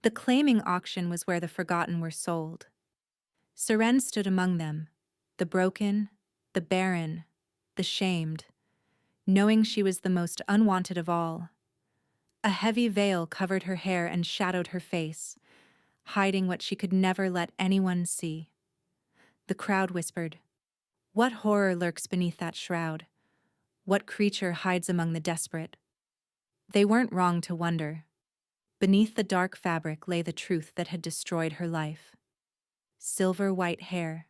The claiming auction was where the forgotten were sold. Seren stood among them, the broken, the barren, the shamed, knowing she was the most unwanted of all. A heavy veil covered her hair and shadowed her face, hiding what she could never let anyone see. The crowd whispered, "What horror lurks beneath that shroud? What creature hides among the desperate?" They weren't wrong to wonder. Beneath the dark fabric lay the truth that had destroyed her life. Silver white hair,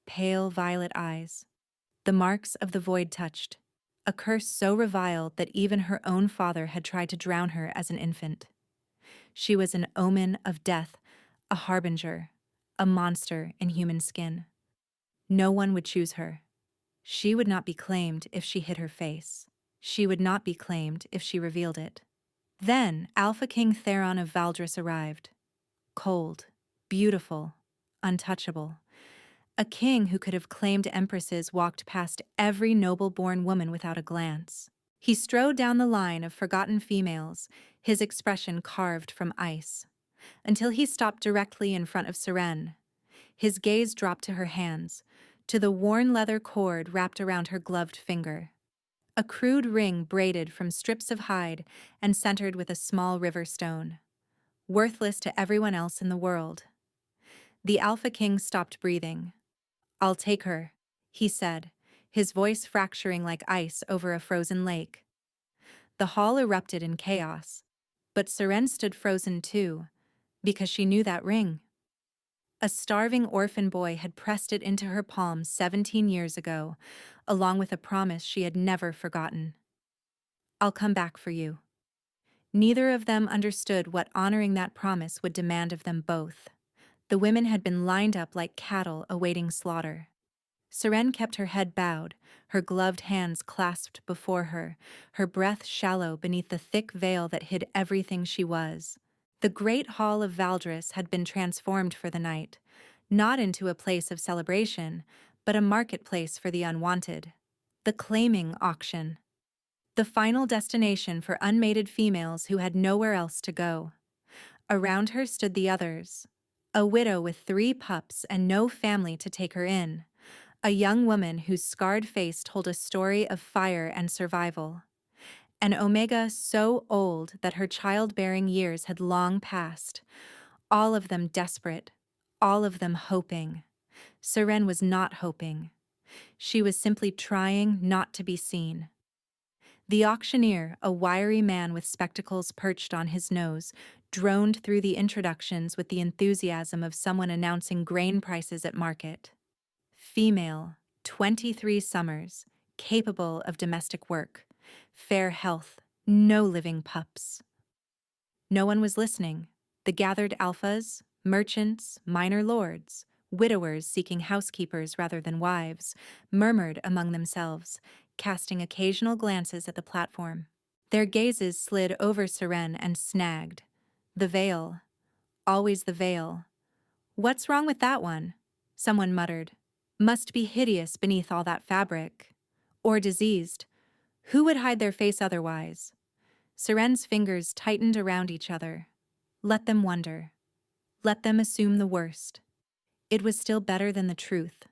pale violet eyes, the marks of the void touched, a curse so reviled that even her own father had tried to drown her as an infant. She was an omen of death, a harbinger, a monster in human skin. No one would choose her. She would not be claimed if she hid her face. She would not be claimed if she revealed it. Then Alpha King Theron of Valdris arrived. Cold, beautiful, untouchable. A king who could have claimed empresses walked past every noble-born woman without a glance. He strode down the line of forgotten females, his expression carved from ice, until he stopped directly in front of Seren. His gaze dropped to her hands, to the worn leather cord wrapped around her gloved finger. A crude ring braided from strips of hide and centered with a small river stone. Worthless to everyone else in the world. The Alpha King stopped breathing. "I'll take her," he said, his voice fracturing like ice over a frozen lake. The hall erupted in chaos, but Seren stood frozen too, because she knew that ring. A starving orphan boy had pressed it into her palm 17 years ago, along with a promise she had never forgotten. "I'll come back for you." Neither of them understood what honoring that promise would demand of them both. The women had been lined up like cattle awaiting slaughter. Seren kept her head bowed, her gloved hands clasped before her, her breath shallow beneath the thick veil that hid everything she was. The great hall of Valdris had been transformed for the night, not into a place of celebration, but a marketplace for the unwanted. The claiming auction. The final destination for unmated females who had nowhere else to go. Around her stood the others. A widow with 3 pups and no family to take her in. A young woman whose scarred face told a story of fire and survival. An Omega so old that her childbearing years had long passed. All of them desperate, all of them hoping. Seren was not hoping. She was simply trying not to be seen. The auctioneer, a wiry man with spectacles perched on his nose, droned through the introductions with the enthusiasm of someone announcing grain prices at market. Female, 23 summers, capable of domestic work, fair health, no living pups. No one was listening. The gathered alphas, merchants, minor lords, widowers seeking housekeepers rather than wives, murmured among themselves, casting occasional glances at the platform. Their gazes slid over Seren and snagged. The veil. Always the veil. "What's wrong with that one?" someone muttered. "Must be hideous beneath all that fabric. Or diseased. Who would hide their face otherwise?" Seren's fingers tightened around each other. Let them wonder. Let them assume the worst. It was still better than the truth.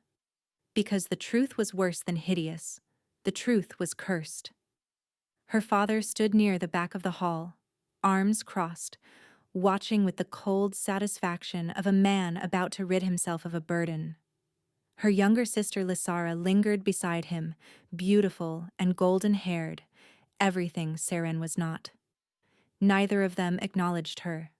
Because the truth was worse than hideous. The truth was cursed. Her father stood near the back of the hall, arms crossed, watching with the cold satisfaction of a man about to rid himself of a burden. Her younger sister Lysara lingered beside him, beautiful and golden-haired, everything Seren was not. Neither of them acknowledged her.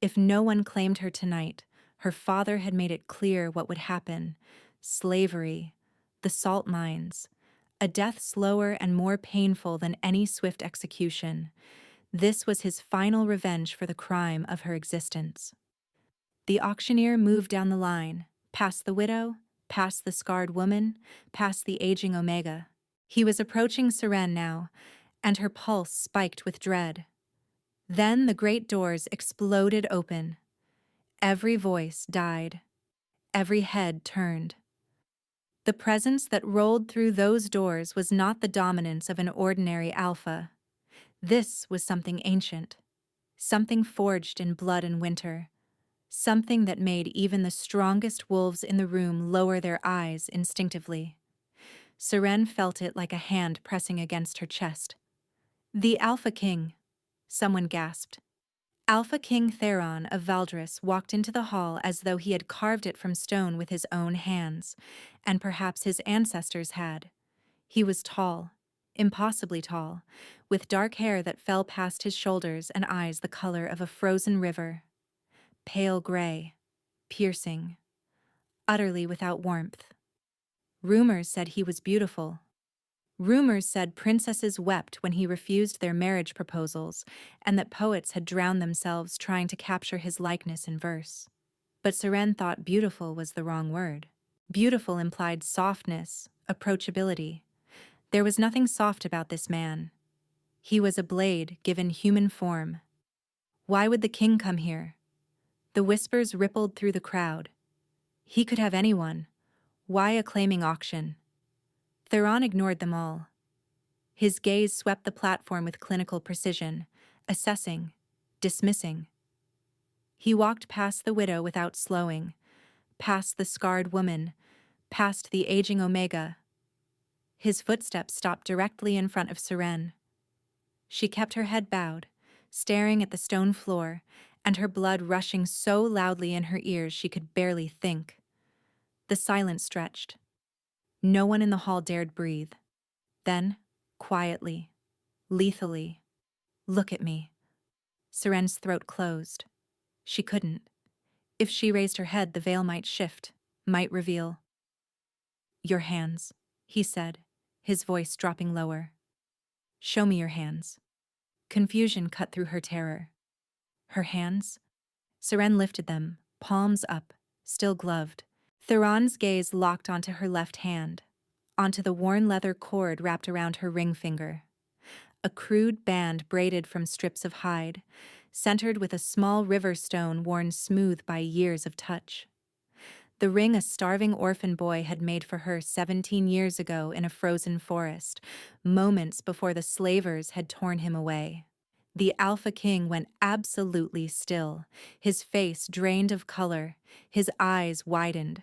If no one claimed her tonight, her father had made it clear what would happen: slavery, the salt mines, a death slower and more painful than any swift execution. This was his final revenge for the crime of her existence. The auctioneer moved down the line, past the widow, past the scarred woman, past the aging Omega. He was approaching Seren now, and her pulse spiked with dread. Then the great doors exploded open. Every voice died. Every head turned. The presence that rolled through those doors was not the dominance of an ordinary alpha. This was something ancient. something forged in blood and winter, something that made even the strongest wolves in the room lower their eyes instinctively. Seren felt it like a hand pressing against her chest. "The Alpha King," someone gasped. Alpha King Theron of Valdris walked into the hall as though he had carved it from stone with his own hands, and perhaps his ancestors had. He was tall, impossibly tall, with dark hair that fell past his shoulders and eyes the color of a frozen river. Pale gray, piercing, utterly without warmth. Rumors said he was beautiful. Rumors said princesses wept when he refused their marriage proposals, and that poets had drowned themselves trying to capture his likeness in verse. But Seren thought beautiful was the wrong word. Beautiful implied softness, approachability. There was nothing soft about this man. He was a blade given human form. Why would the king come here? The whispers rippled through the crowd. He could have anyone. Why a claiming auction? Theron ignored them all. His gaze swept the platform with clinical precision, assessing, dismissing. He walked past the widow without slowing, past the scarred woman, past the aging Omega. His footsteps stopped directly in front of Seren. She kept her head bowed, staring at the stone floor, and her blood rushing so loudly in her ears she could barely think. The silence stretched. No one in the hall dared breathe. Then, quietly, lethally, "Look at me." Seren's throat closed. She couldn't. If she raised her head, the veil might shift, might reveal. "Your hands," he said, his voice dropping lower. "Show me your hands." Confusion cut through her terror. Her hands? Seren lifted them, palms up, still gloved. Theron's gaze locked onto her left hand, onto the worn leather cord wrapped around her ring finger. A crude band braided from strips of hide, centered with a small river stone worn smooth by years of touch. The ring a starving orphan boy had made for her 17 years ago in a frozen forest, moments before the slavers had torn him away. The Alpha King went absolutely still, his face drained of color, his eyes widened.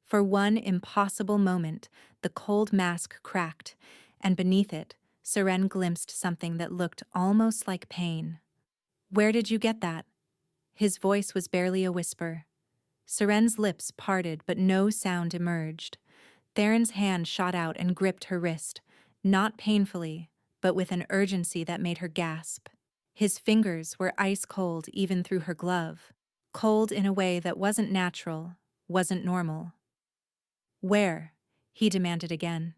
For one impossible moment, the cold mask cracked, and beneath it, Seren glimpsed something that looked almost like pain. "Where did you get that?" His voice was barely a whisper. Seren's lips parted, but no sound emerged. Theron's hand shot out and gripped her wrist, not painfully, but with an urgency that made her gasp. His fingers were ice cold even through her glove, cold in a way that wasn't natural, wasn't normal. "Where?" he demanded again.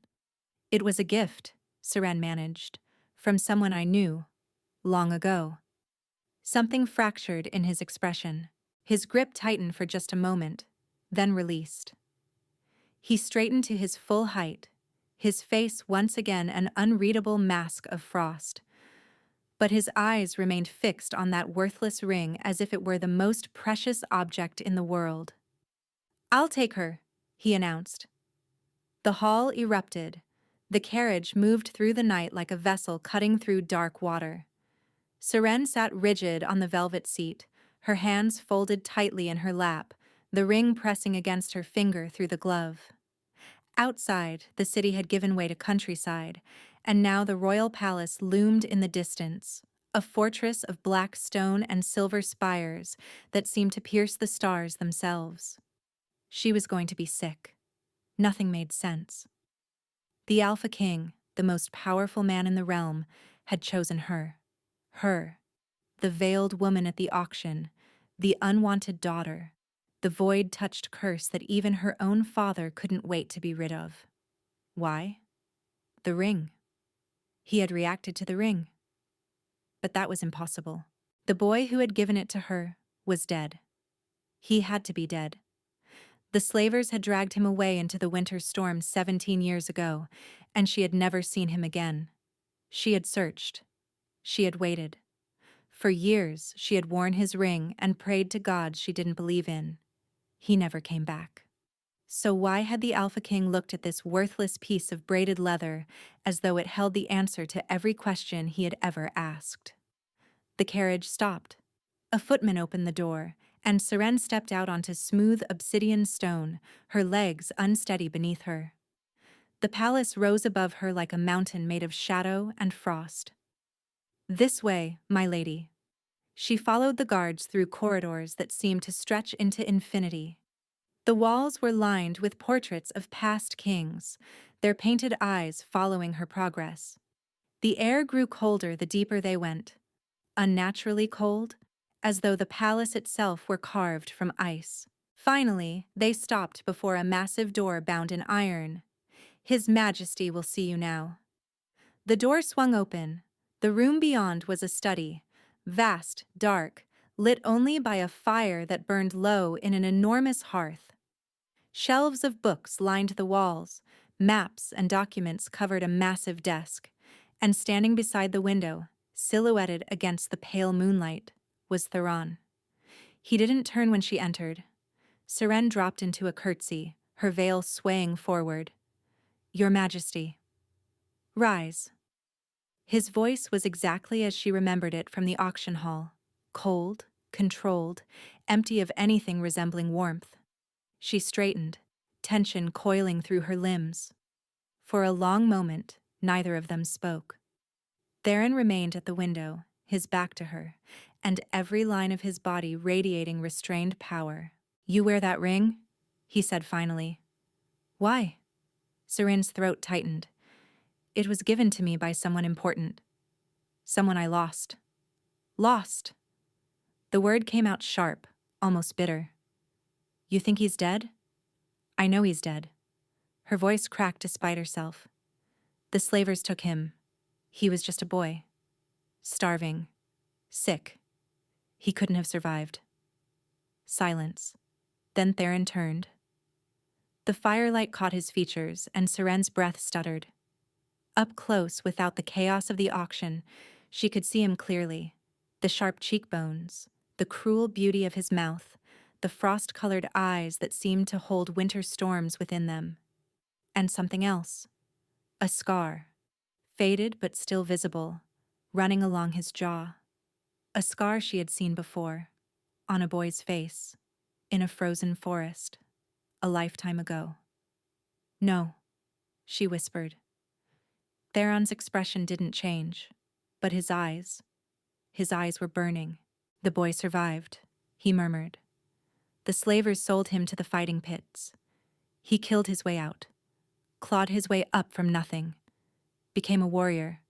"It was a gift," Seren managed, "from someone I knew, long ago." Something fractured in his expression. His grip tightened for just a moment, then released. He straightened to his full height, his face once again an unreadable mask of frost. But his eyes remained fixed on that worthless ring as if it were the most precious object in the world. "I'll take her," he announced. The hall erupted. The carriage moved through the night like a vessel cutting through dark water. Seren sat rigid on the velvet seat, her hands folded tightly in her lap, the ring pressing against her finger through the glove. Outside, the city had given way to countryside, and now the royal palace loomed in the distance, a fortress of black stone and silver spires that seemed to pierce the stars themselves. She was going to be sick. Nothing made sense. The Alpha King, the most powerful man in the realm, had chosen her. Her, the veiled woman at the auction, the unwanted daughter, the void-touched curse that even her own father couldn't wait to be rid of. Why? The ring. He had reacted to the ring. But that was impossible. The boy who had given it to her was dead. He had to be dead. The slavers had dragged him away into the winter storm 17 years ago, and she had never seen him again. She had searched. She had waited. For years, she had worn his ring and prayed to gods she didn't believe in. He never came back. So why had the Alpha King looked at this worthless piece of braided leather as though it held the answer to every question he had ever asked? The carriage stopped. A footman opened the door, and Seren stepped out onto smooth obsidian stone, her legs unsteady beneath her. The palace rose above her like a mountain made of shadow and frost. "This way, my lady." She followed the guards through corridors that seemed to stretch into infinity. The walls were lined with portraits of past kings, their painted eyes following her progress. The air grew colder the deeper they went, unnaturally cold, as though the palace itself were carved from ice. Finally, they stopped before a massive door bound in iron. "His Majesty will see you now." The door swung open. The room beyond was a study, vast, dark, lit only by a fire that burned low in an enormous hearth. Shelves of books lined the walls, maps and documents covered a massive desk, and standing beside the window, silhouetted against the pale moonlight, was Theron. He didn't turn when she entered. Seren dropped into a curtsy, her veil swaying forward. "Your Majesty." "Rise." His voice was exactly as she remembered it from the auction hall, cold, controlled, empty of anything resembling warmth. She straightened, tension coiling through her limbs. For a long moment, neither of them spoke. Theron remained at the window, his back to her, and every line of his body radiating restrained power. "You wear that ring?" he said finally. "Why?" Seren's throat tightened. "It was given to me by someone important. Someone I lost." "Lost?" The word came out sharp, almost bitter. "You think he's dead?" "I know he's dead." Her voice cracked despite herself. "The slavers took him. He was just a boy. Starving. Sick. He couldn't have survived." Silence. Then Theron turned. The firelight caught his features, and Seren's breath stuttered. Up close, without the chaos of the auction, she could see him clearly. The sharp cheekbones, the cruel beauty of his mouth, the frost-colored eyes that seemed to hold winter storms within them. And something else. A scar. Faded but still visible, running along his jaw. A scar she had seen before, on a boy's face, in a frozen forest, a lifetime ago. "No," she whispered. Theron's expression didn't change, but his eyes were burning. "The boy survived," he murmured. "The slavers sold him to the fighting pits. He killed his way out, clawed his way up from nothing, became a warrior,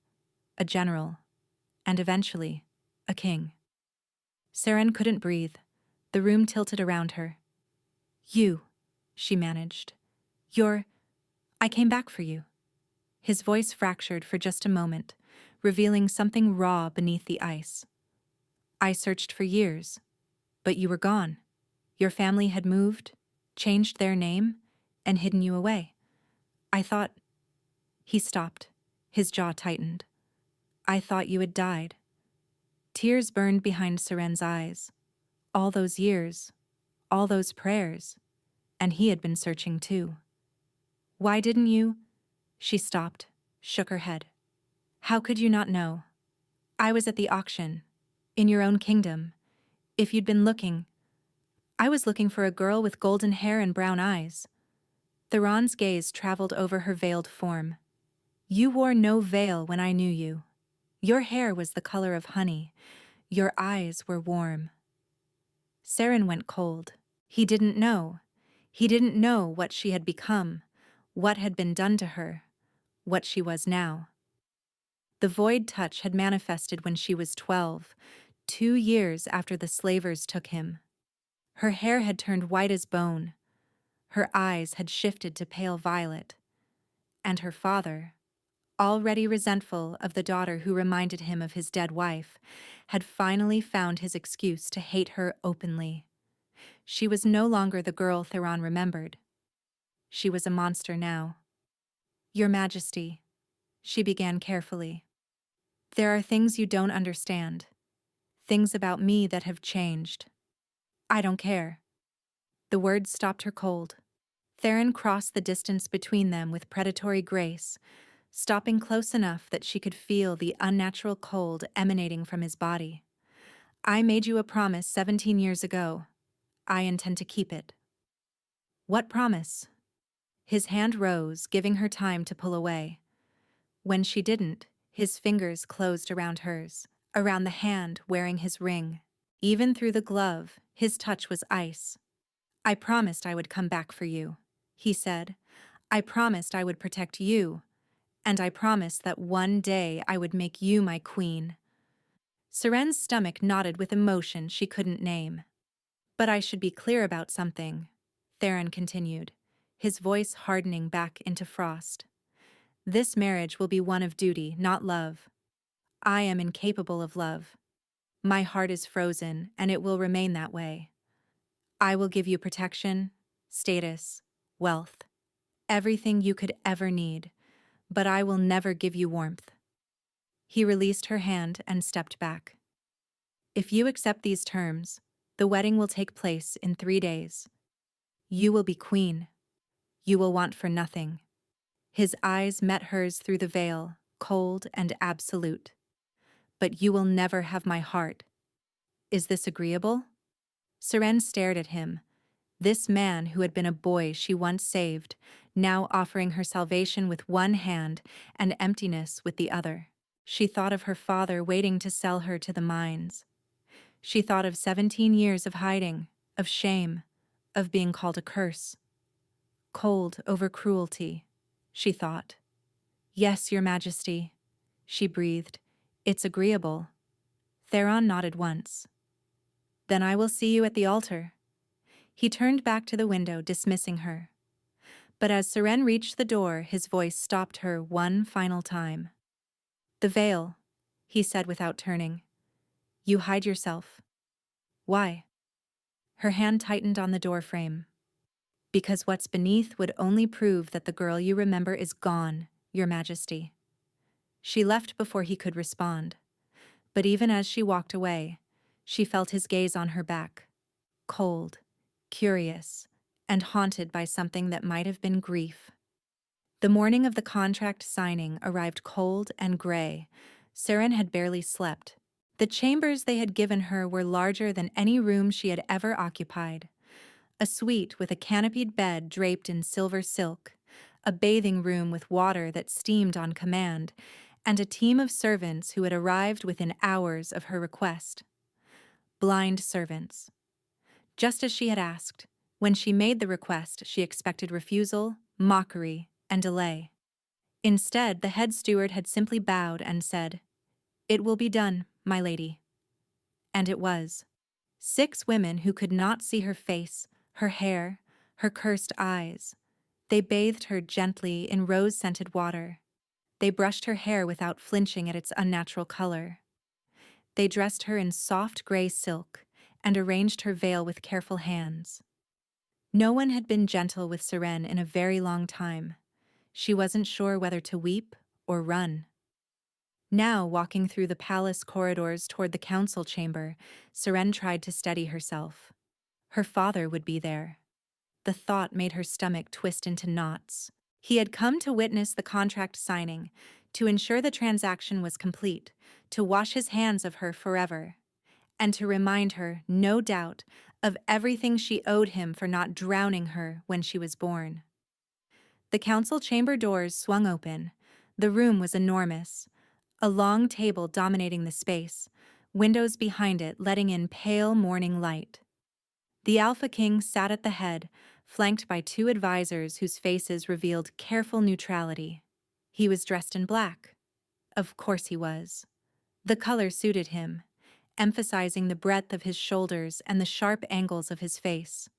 a general, and eventually, a king." Seren couldn't breathe. The room tilted around her. "You," she managed. I came back for you." His voice fractured for just a moment, revealing something raw beneath the ice. "I searched for years, but you were gone. Your family had moved, changed their name, and hidden you away. I thought—" He stopped, his jaw tightened. "I thought you had died." Tears burned behind Seren's eyes. All those years, all those prayers, and he had been searching too. "Why didn't you—" She stopped, shook her head. "How could you not know? I was at the auction, in your own kingdom. If you'd been looking—" "I was looking for a girl with golden hair and brown eyes." Theron's gaze traveled over her veiled form. "You wore no veil when I knew you. Your hair was the color of honey. Your eyes were warm." Seren went cold. He didn't know. He didn't know what she had become, what had been done to her, what she was now. The void touch had manifested when she was 12, 2 years after the slavers took him. Her hair had turned white as bone. Her eyes had shifted to pale violet. And her father, already resentful of the daughter who reminded him of his dead wife, had finally found his excuse to hate her openly. She was no longer the girl Theron remembered. She was a monster now. "Your Majesty," she began carefully, "there are things you don't understand. Things about me that have changed. I don't care." The words stopped her cold. Theron crossed the distance between them with predatory grace, stopping close enough that she could feel the unnatural cold emanating from his body. I made you a promise 17 years ago. I intend to keep it. What promise? His hand rose, giving her time to pull away. When she didn't, his fingers closed around hers, around the hand wearing his ring. Even through the glove, his touch was ice. I promised I would come back for you, he said. I promised I would protect you, and I promised that one day I would make you my queen. Seren's stomach knotted with emotion she couldn't name. But I should be clear about something, Theron continued, his voice hardening back into frost. This marriage will be one of duty, not love. I am incapable of love. My heart is frozen, and it will remain that way. I will give you protection, status, wealth, everything you could ever need, but I will never give you warmth. He released her hand and stepped back. If you accept these terms, the wedding will take place in 3 days. You will be queen. You will want for nothing. His eyes met hers through the veil, cold and absolute. But you will never have my heart. Is this agreeable? Seren stared at him. This man who had been a boy she once saved, now offering her salvation with one hand and emptiness with the other. She thought of her father waiting to sell her to the mines. She thought of 17 years of hiding, of shame, of being called a curse. Cold over cruelty, she thought. Yes, Your Majesty, she breathed. It's agreeable. Theron nodded once. Then I will see you at the altar. He turned back to the window, dismissing her. But as Seren reached the door, his voice stopped her one final time. The veil, he said without turning. You hide yourself. Why? Her hand tightened on the doorframe. Because what's beneath would only prove that the girl you remember is gone, Your Majesty. She left before he could respond. But even as she walked away, she felt his gaze on her back. Cold, curious, and haunted by something that might have been grief. The morning of the contract signing arrived cold and gray. Seren had barely slept. The chambers they had given her were larger than any room she had ever occupied. A suite with a canopied bed draped in silver silk, a bathing room with water that steamed on command, and a team of servants who had arrived within hours of her request. Blind servants. Just as she had asked, when she made the request, she expected refusal, mockery, and delay. Instead, the head steward had simply bowed and said, "It will be done, my lady." And it was. 6 women who could not see her face, her hair, her cursed eyes. They bathed her gently in rose-scented water. They brushed her hair without flinching at its unnatural color. They dressed her in soft gray silk and arranged her veil with careful hands. No one had been gentle with Seren in a very long time. She wasn't sure whether to weep or run. Now, walking through the palace corridors toward the council chamber, Seren tried to steady herself. Her father would be there. The thought made her stomach twist into knots. He had come to witness the contract signing, to ensure the transaction was complete, to wash his hands of her forever, and to remind her, no doubt, of everything she owed him for not drowning her when she was born. The council chamber doors swung open. The room was enormous. A long table dominating the space, windows behind it letting in pale morning light. The Alpha King sat at the head, flanked by 2 advisors whose faces revealed careful neutrality. He was dressed in black. Of course he was. The color suited him, emphasizing the breadth of his shoulders and the sharp angles of his face.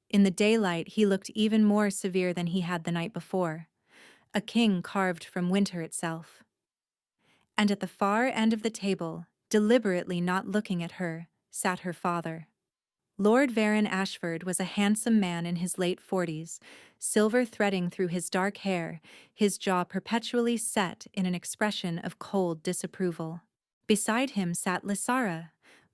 In the daylight, he looked even more severe than he had the night before, a king carved from winter itself. And at the far end of the table, deliberately not looking at her, sat her father. Lord Varon Ashford was a handsome man in his late 40s, silver threading through his dark hair, his jaw perpetually set in an expression of cold disapproval. Beside him sat Lysara,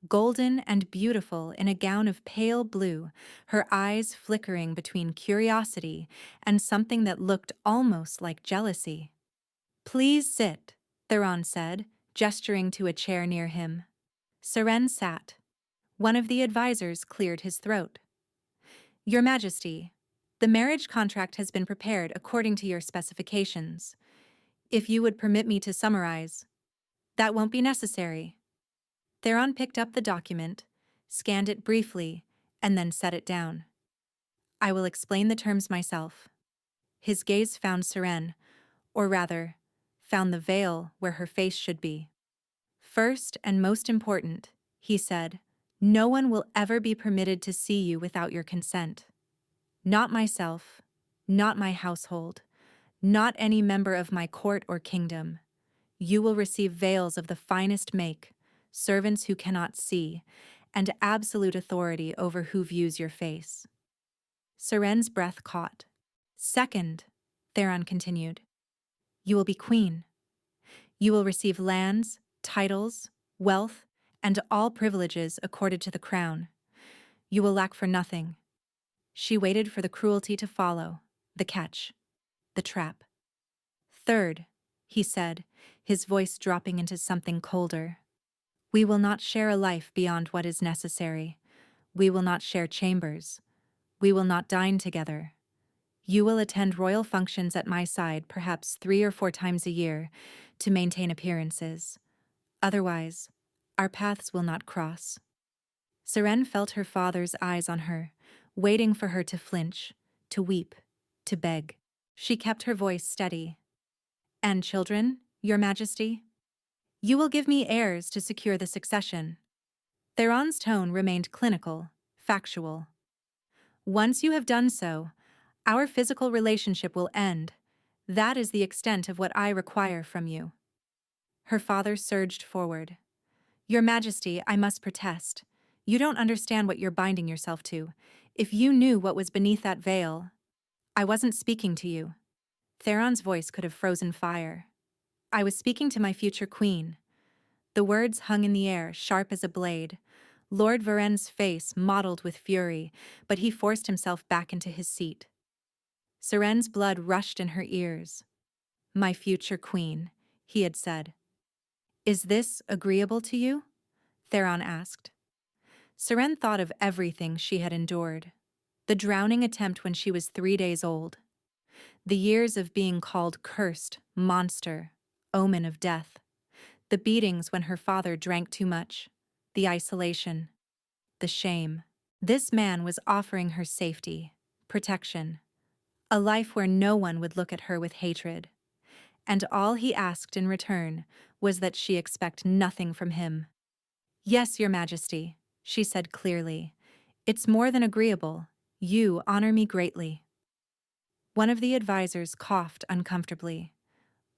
golden and beautiful in a gown of pale blue, her eyes flickering between curiosity and something that looked almost like jealousy. "Please sit," Theron said, gesturing to a chair near him. Seren sat. One of the advisors cleared his throat. Your Majesty, the marriage contract has been prepared according to your specifications. If you would permit me to summarize. That won't be necessary. Theron picked up the document, scanned it briefly, and then set it down. I will explain the terms myself. His gaze found Seren, or rather, found the veil where her face should be. First and most important, he said, no one will ever be permitted to see you without your consent. Not myself, not my household, not any member of my court or kingdom. You will receive veils of the finest make, servants who cannot see, and absolute authority over who views your face. Seren's breath caught. Second, Theron continued, you will be queen. You will receive lands, titles, wealth, and all privileges accorded to the crown. You will lack for nothing. She waited for the cruelty to follow, the catch, the trap. Third, he said, his voice dropping into something colder. We will not share a life beyond what is necessary. We will not share chambers. We will not dine together. You will attend royal functions at my side perhaps 3 or 4 times a year to maintain appearances. Otherwise, our paths will not cross. Seren felt her father's eyes on her, waiting for her to flinch, to weep, to beg. She kept her voice steady. And children, Your Majesty? You will give me heirs to secure the succession. Theron's tone remained clinical, factual. Once you have done so, our physical relationship will end. That is the extent of what I require from you. Her father surged forward. Your Majesty, I must protest. You don't understand what you're binding yourself to. If you knew what was beneath that veil. I wasn't speaking to you. Theron's voice could have frozen fire. I was speaking to my future queen. The words hung in the air, sharp as a blade. Lord Varen's face mottled with fury, but he forced himself back into his seat. Seren's blood rushed in her ears. My future queen, he had said. Is this agreeable to you? Theron asked. Seren thought of everything she had endured. The drowning attempt when she was 3 days old. The years of being called cursed, monster, omen of death. The beatings when her father drank too much. The isolation. The shame. This man was offering her safety, protection. A life where no one would look at her with hatred. And all he asked in return was that she expect nothing from him. Yes, Your Majesty, she said clearly. It's more than agreeable. You honor me greatly. One of the advisors coughed uncomfortably.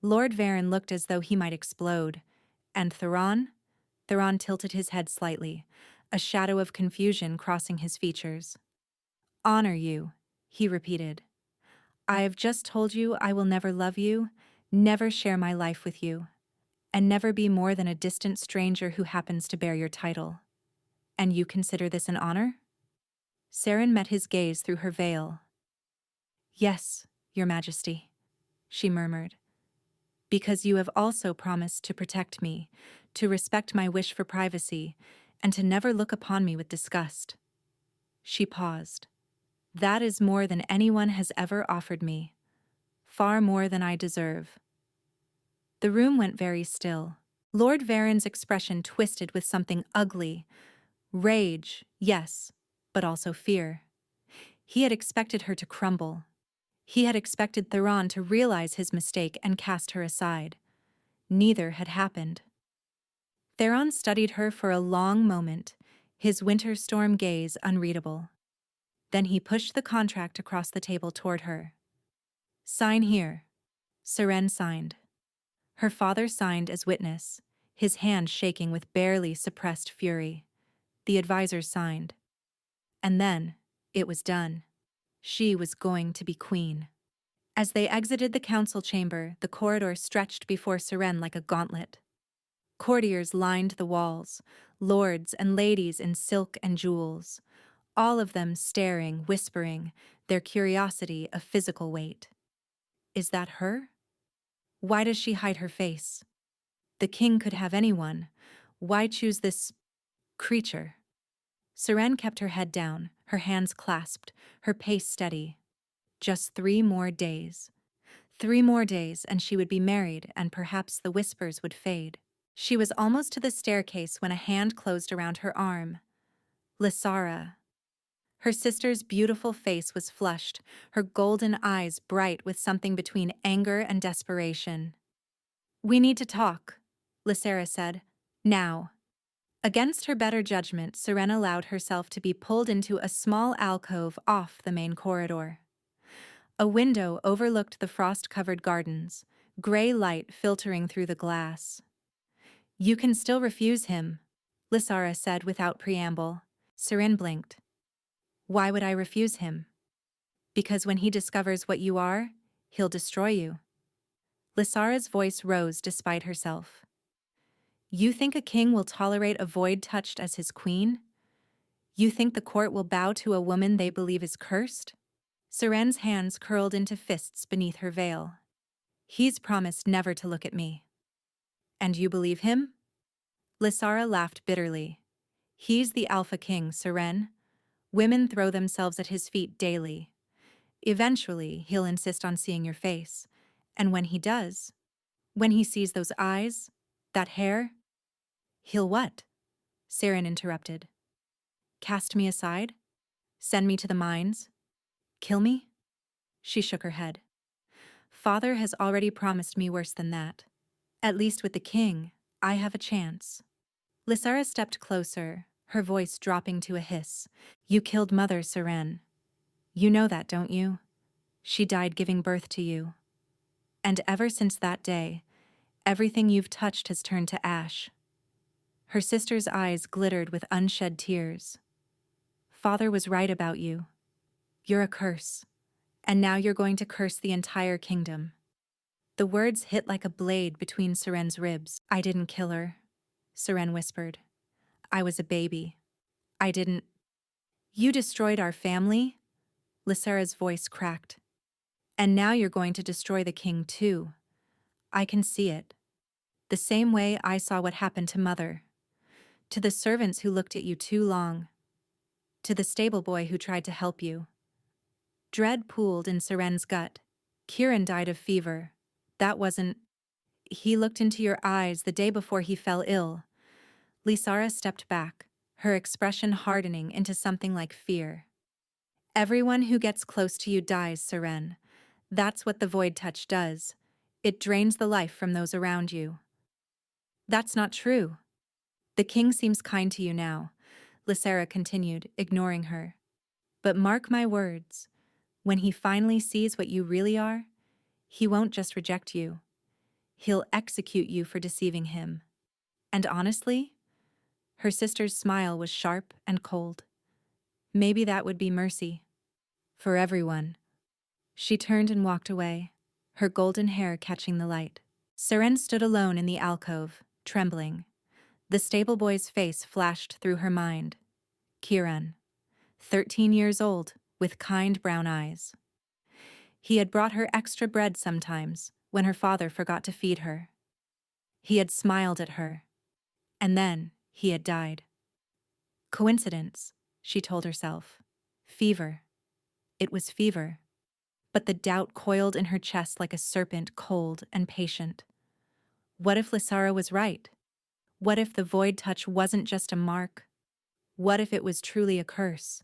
Lord Varen looked as though he might explode. And Theron? Theron tilted his head slightly, a shadow of confusion crossing his features. Honor you, he repeated. I have just told you I will never love you, never share my life with you, and never be more than a distant stranger who happens to bear your title. And you consider this an honor? Seren met his gaze through her veil. Yes, Your Majesty, she murmured. Because you have also promised to protect me, to respect my wish for privacy, and to never look upon me with disgust. She paused. That is more than anyone has ever offered me. Far more than I deserve. The room went very still. Lord Varen's expression twisted with something ugly. Rage, yes, but also fear. He had expected her to crumble. He had expected Theron to realize his mistake and cast her aside. Neither had happened. Theron studied her for a long moment, his winter storm gaze unreadable. Then he pushed the contract across the table toward her. Sign here. Seren signed. Her father signed as witness, his hand shaking with barely suppressed fury. The advisor signed. And then, it was done. She was going to be queen. As they exited the council chamber, the corridor stretched before Seren like a gauntlet. Courtiers lined the walls, lords and ladies in silk and jewels, all of them staring, whispering, their curiosity a physical weight. Is that her? Why does she hide her face? The king could have anyone. Why choose this Creature. Seren kept her head down, her hands clasped, her pace steady. Just 3 more days. 3 more days and she would be married and perhaps the whispers would fade. She was almost to the staircase when a hand closed around her arm. Lysara. Her sister's beautiful face was flushed, her golden eyes bright with something between anger and desperation. "We need to talk," Lysara said. "Now." Against her better judgment, Seren allowed herself to be pulled into a small alcove off the main corridor. A window overlooked the frost-covered gardens, gray light filtering through the glass. "You can still refuse him," Lysara said without preamble. Seren blinked. "Why would I refuse him?" "Because when he discovers what you are, he'll destroy you." Lysara's voice rose despite herself. "You think a king will tolerate a void touched as his queen? You think the court will bow to a woman they believe is cursed?" Seren's hands curled into fists beneath her veil. "He's promised never to look at me." "And you believe him?" Lysara laughed bitterly. "He's the Alpha King, Seren. Women throw themselves at his feet daily. Eventually, he'll insist on seeing your face. And when he does, when he sees those eyes, that hair—" "He'll what?" Seren interrupted. "Cast me aside? Send me to the mines? Kill me?" She shook her head. "Father has already promised me worse than that. At least with the king, I have a chance." Lysara stepped closer, her voice dropping to a hiss. "You killed Mother, Seren. You know that, don't you? She died giving birth to you. And ever since that day, everything you've touched has turned to ash." Her sister's eyes glittered with unshed tears. "Father was right about you. You're a curse. And now you're going to curse the entire kingdom." The words hit like a blade between Seren's ribs. "I didn't kill her," Seren whispered. "I was a baby. I didn't—" "You destroyed our family?" Lysara's voice cracked. "And now you're going to destroy the king too. I can see it. The same way I saw what happened to Mother. To the servants who looked at you too long. To the stable boy who tried to help you." Dread pooled in Seren's gut. "Kieran died of fever. That wasn't—" "He looked into your eyes the day before he fell ill." Lysara stepped back, her expression hardening into something like fear. "Everyone who gets close to you dies, Seren. That's what the void touch does. It drains the life from those around you." "That's not true." "The king seems kind to you now," Lysara continued, ignoring her. "But mark my words, when he finally sees what you really are, he won't just reject you. He'll execute you for deceiving him. And honestly," her sister's smile was sharp and cold, "maybe that would be mercy. For everyone." She turned and walked away, her golden hair catching the light. Seren stood alone in the alcove, trembling. The stable boy's face flashed through her mind. Kieran, 13 years old, with kind brown eyes. He had brought her extra bread sometimes, when her father forgot to feed her. He had smiled at her. And then he had died. Coincidence, she told herself. Fever. It was fever. But the doubt coiled in her chest like a serpent, cold and patient. What if Lysara was right? What if the void touch wasn't just a mark? What if it was truly a curse?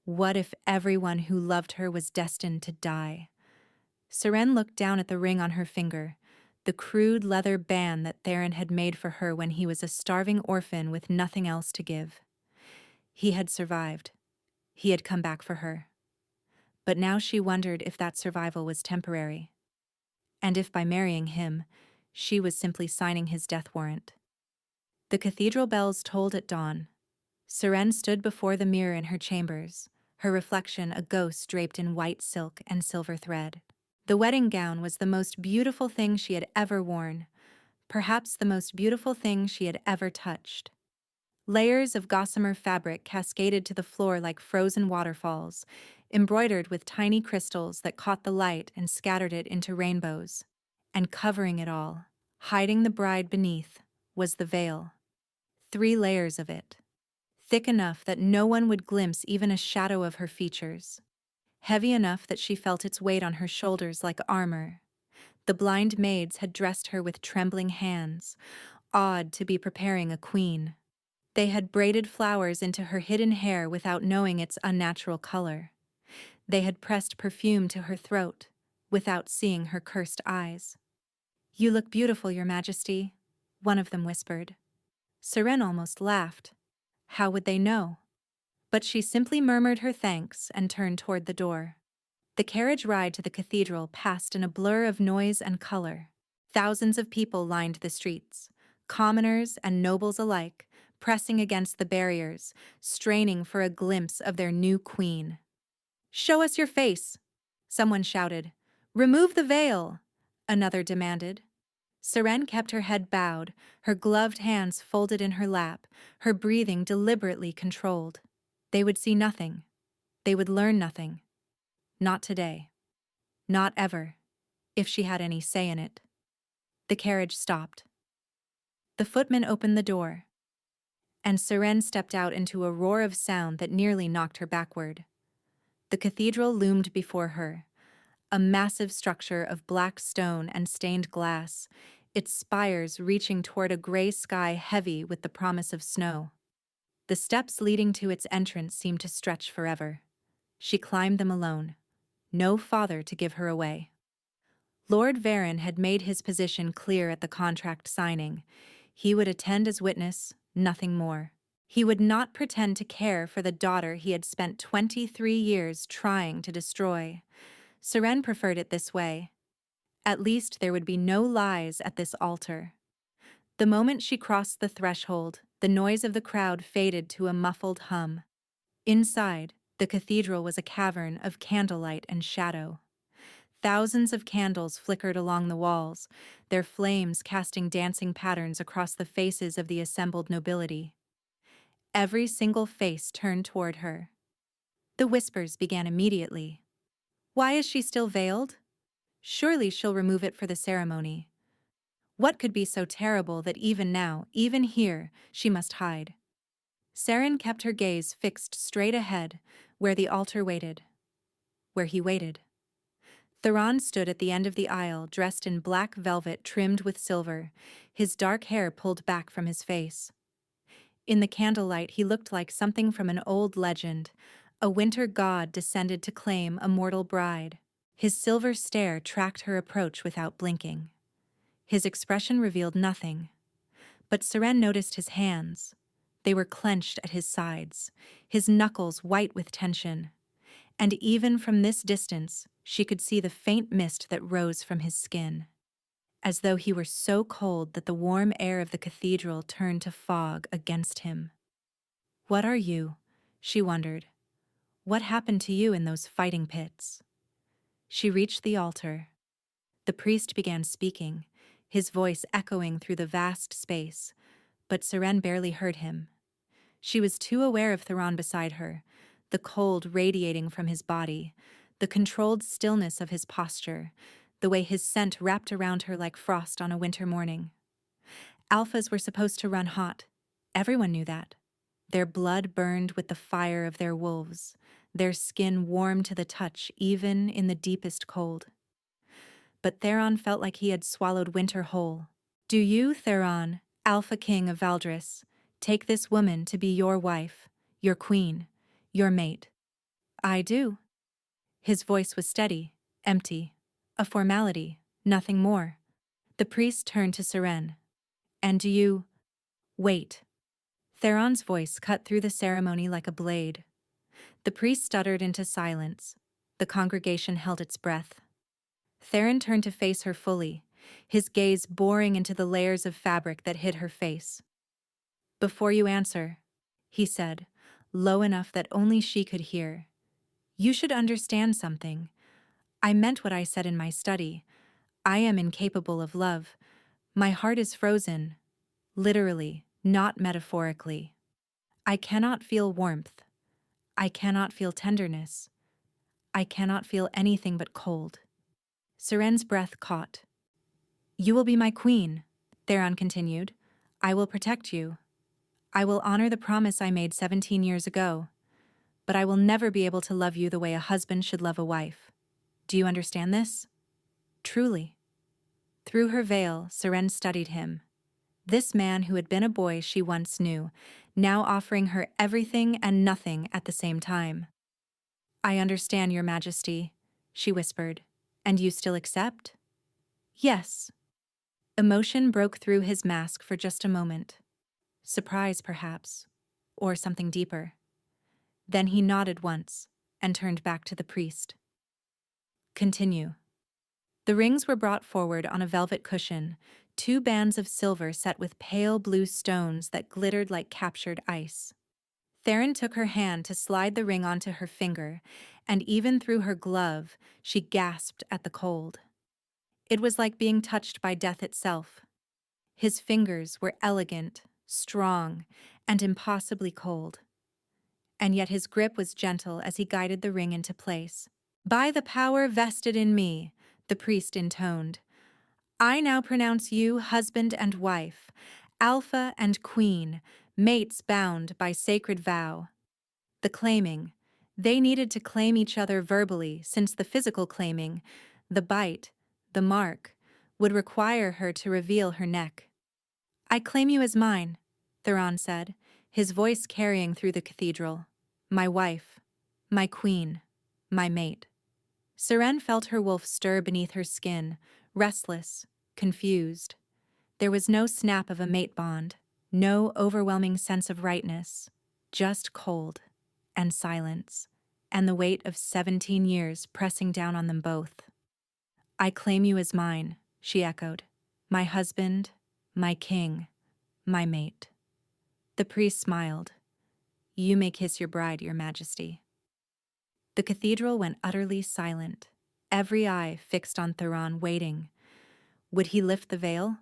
What if everyone who loved her was destined to die? Seren looked down at the ring on her finger, the crude leather band that Theron had made for her when he was a starving orphan with nothing else to give. He had survived. He had come back for her. But now she wondered if that survival was temporary. And if by marrying him, she was simply signing his death warrant. The cathedral bells tolled at dawn. Seren stood before the mirror in her chambers, her reflection a ghost draped in white silk and silver thread. The wedding gown was the most beautiful thing she had ever worn, perhaps the most beautiful thing she had ever touched. Layers of gossamer fabric cascaded to the floor like frozen waterfalls, embroidered with tiny crystals that caught the light and scattered it into rainbows. And covering it all, hiding the bride beneath, was the veil. 3 layers of it. thick enough that no one would glimpse even a shadow of her features, heavy enough that she felt its weight on her shoulders like armor. The blind maids had dressed her with trembling hands, awed to be preparing a queen. They had braided flowers into her hidden hair without knowing its unnatural color. They had pressed perfume to her throat, without seeing her cursed eyes. "You look beautiful, Your Majesty," one of them whispered. Seren almost laughed. How would they know? But she simply murmured her thanks and turned toward the door. The carriage ride to the cathedral passed in a blur of noise and color. Thousands of people lined the streets, commoners and nobles alike, pressing against the barriers, straining for a glimpse of their new queen. "Show us your face," someone shouted. "Remove the veil," another demanded. Seren kept her head bowed, her gloved hands folded in her lap, her breathing deliberately controlled. They would see nothing. They would learn nothing. Not today. Not ever, if she had any say in it. The carriage stopped. The footman opened the door, and Seren stepped out into a roar of sound that nearly knocked her backward. The cathedral loomed before her, a massive structure of black stone and stained glass, its spires reaching toward a gray sky heavy with the promise of snow. The steps leading to its entrance seemed to stretch forever. She climbed them alone. No father to give her away. Lord Varen had made his position clear at the contract signing. He would attend as witness, nothing more. He would not pretend to care for the daughter he had spent 23 years trying to destroy. Seren preferred it this way. At least there would be no lies at this altar. The moment she crossed the threshold, the noise of the crowd faded to a muffled hum. Inside, the cathedral was a cavern of candlelight and shadow. Thousands of candles flickered along the walls, their flames casting dancing patterns across the faces of the assembled nobility. Every single face turned toward her. The whispers began immediately. "Why is she still veiled? Surely she'll remove it for the ceremony. What could be so terrible that even now, even here, she must hide?" Seren kept her gaze fixed straight ahead, where the altar waited. Where he waited. Theron stood at the end of the aisle, dressed in black velvet trimmed with silver, his dark hair pulled back from his face. In the candlelight, he looked like something from an old legend, a winter god descended to claim a mortal bride. His silver stare tracked her approach without blinking. His expression revealed nothing. But Seren noticed his hands. They were clenched at his sides, his knuckles white with tension. And even from this distance, she could see the faint mist that rose from his skin, as though he were so cold that the warm air of the cathedral turned to fog against him. "What are you?" she wondered. "What happened to you in those fighting pits?" She reached the altar. The priest began speaking, his voice echoing through the vast space, but Seren barely heard him. She was too aware of Theron beside her, the cold radiating from his body, the controlled stillness of his posture, the way his scent wrapped around her like frost on a winter morning. Alphas were supposed to run hot. Everyone knew that. Their blood burned with the fire of their wolves, their skin warm to the touch even in the deepest cold. But Theron felt like he had swallowed winter whole. "Do you, Theron, Alpha King of Valdris, take this woman to be your wife, your queen, your mate?" "I do." His voice was steady, empty, a formality, nothing more. The priest turned to Seren. "And do you—" "Wait." Theron's voice cut through the ceremony like a blade. The priest stuttered into silence. The congregation held its breath. Theron turned to face her fully, his gaze boring into the layers of fabric that hid her face. "Before you answer," he said, low enough that only she could hear, "you should understand something. I meant what I said in my study. I am incapable of love. My heart is frozen, literally, not metaphorically. I cannot feel warmth. I cannot feel tenderness. I cannot feel anything but cold." Seren's breath caught. "You will be my queen," Theron continued. "I will protect you. I will honor the promise I made 17 years ago, but I will never be able to love you the way a husband should love a wife. Do you understand this? Truly. Through her veil, Seren studied him. This man who had been a boy she once knew, now offering her everything and nothing at the same time. I understand, Your Majesty, she whispered. And you still accept? Yes. Emotion broke through his mask for just a moment. Surprise, perhaps, or something deeper. Then he nodded once and turned back to the priest. Continue. The rings were brought forward on a velvet cushion, 2 bands of silver set with pale blue stones that glittered like captured ice. Theron took her hand to slide the ring onto her finger, and even through her glove, she gasped at the cold. It was like being touched by death itself. His fingers were elegant, strong, and impossibly cold. And yet his grip was gentle as he guided the ring into place. By the power vested in me, the priest intoned, I now pronounce you husband and wife, alpha and queen, mates bound by sacred vow. The claiming. They needed to claim each other verbally since the physical claiming, the bite, the mark, would require her to reveal her neck. I claim you as mine, Theron said, his voice carrying through the cathedral. My wife, my queen, my mate. Seren felt her wolf stir beneath her skin, restless, confused. There was no snap of a mate bond, no overwhelming sense of rightness, just cold and silence, and the weight of 17 years pressing down on them both. I claim you as mine, she echoed. My husband, my king, my mate. The priest smiled. You may kiss your bride, Your Majesty. The cathedral went utterly silent, every eye fixed on Theron, waiting. Would he lift the veil?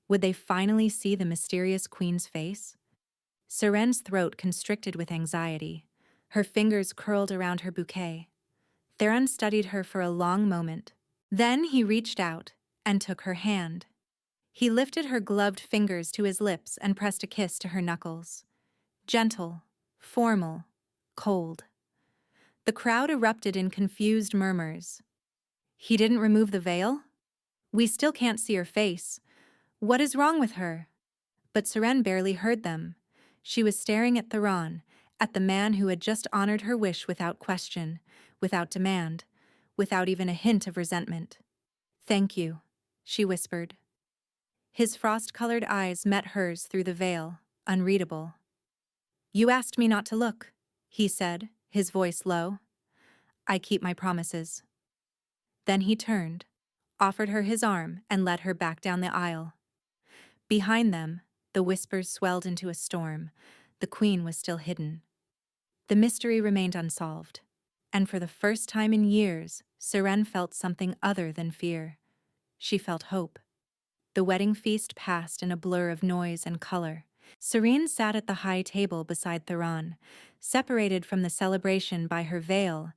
Would they finally see the mysterious queen's face? Seren's throat constricted with anxiety. Her fingers curled around her bouquet. Theron studied her for a long moment. Then he reached out and took her hand. He lifted her gloved fingers to his lips and pressed a kiss to her knuckles. Gentle, formal, cold. The crowd erupted in confused murmurs. He didn't remove the veil? We still can't see her face. What is wrong with her? But Seren barely heard them. She was staring at Theron, at the man who had just honored her wish without question, without demand, without even a hint of resentment. Thank you, she whispered. His frost-colored eyes met hers through the veil, unreadable. You asked me not to look, he said, his voice low. I keep my promises. Then he turned, offered her his arm, and led her back down the aisle. Behind them, the whispers swelled into a storm. The queen was still hidden. The mystery remained unsolved, and for the first time in years, Seren felt something other than fear. She felt hope. The wedding feast passed in a blur of noise and color. Serene sat at the high table beside Theron, separated from the celebration by her veil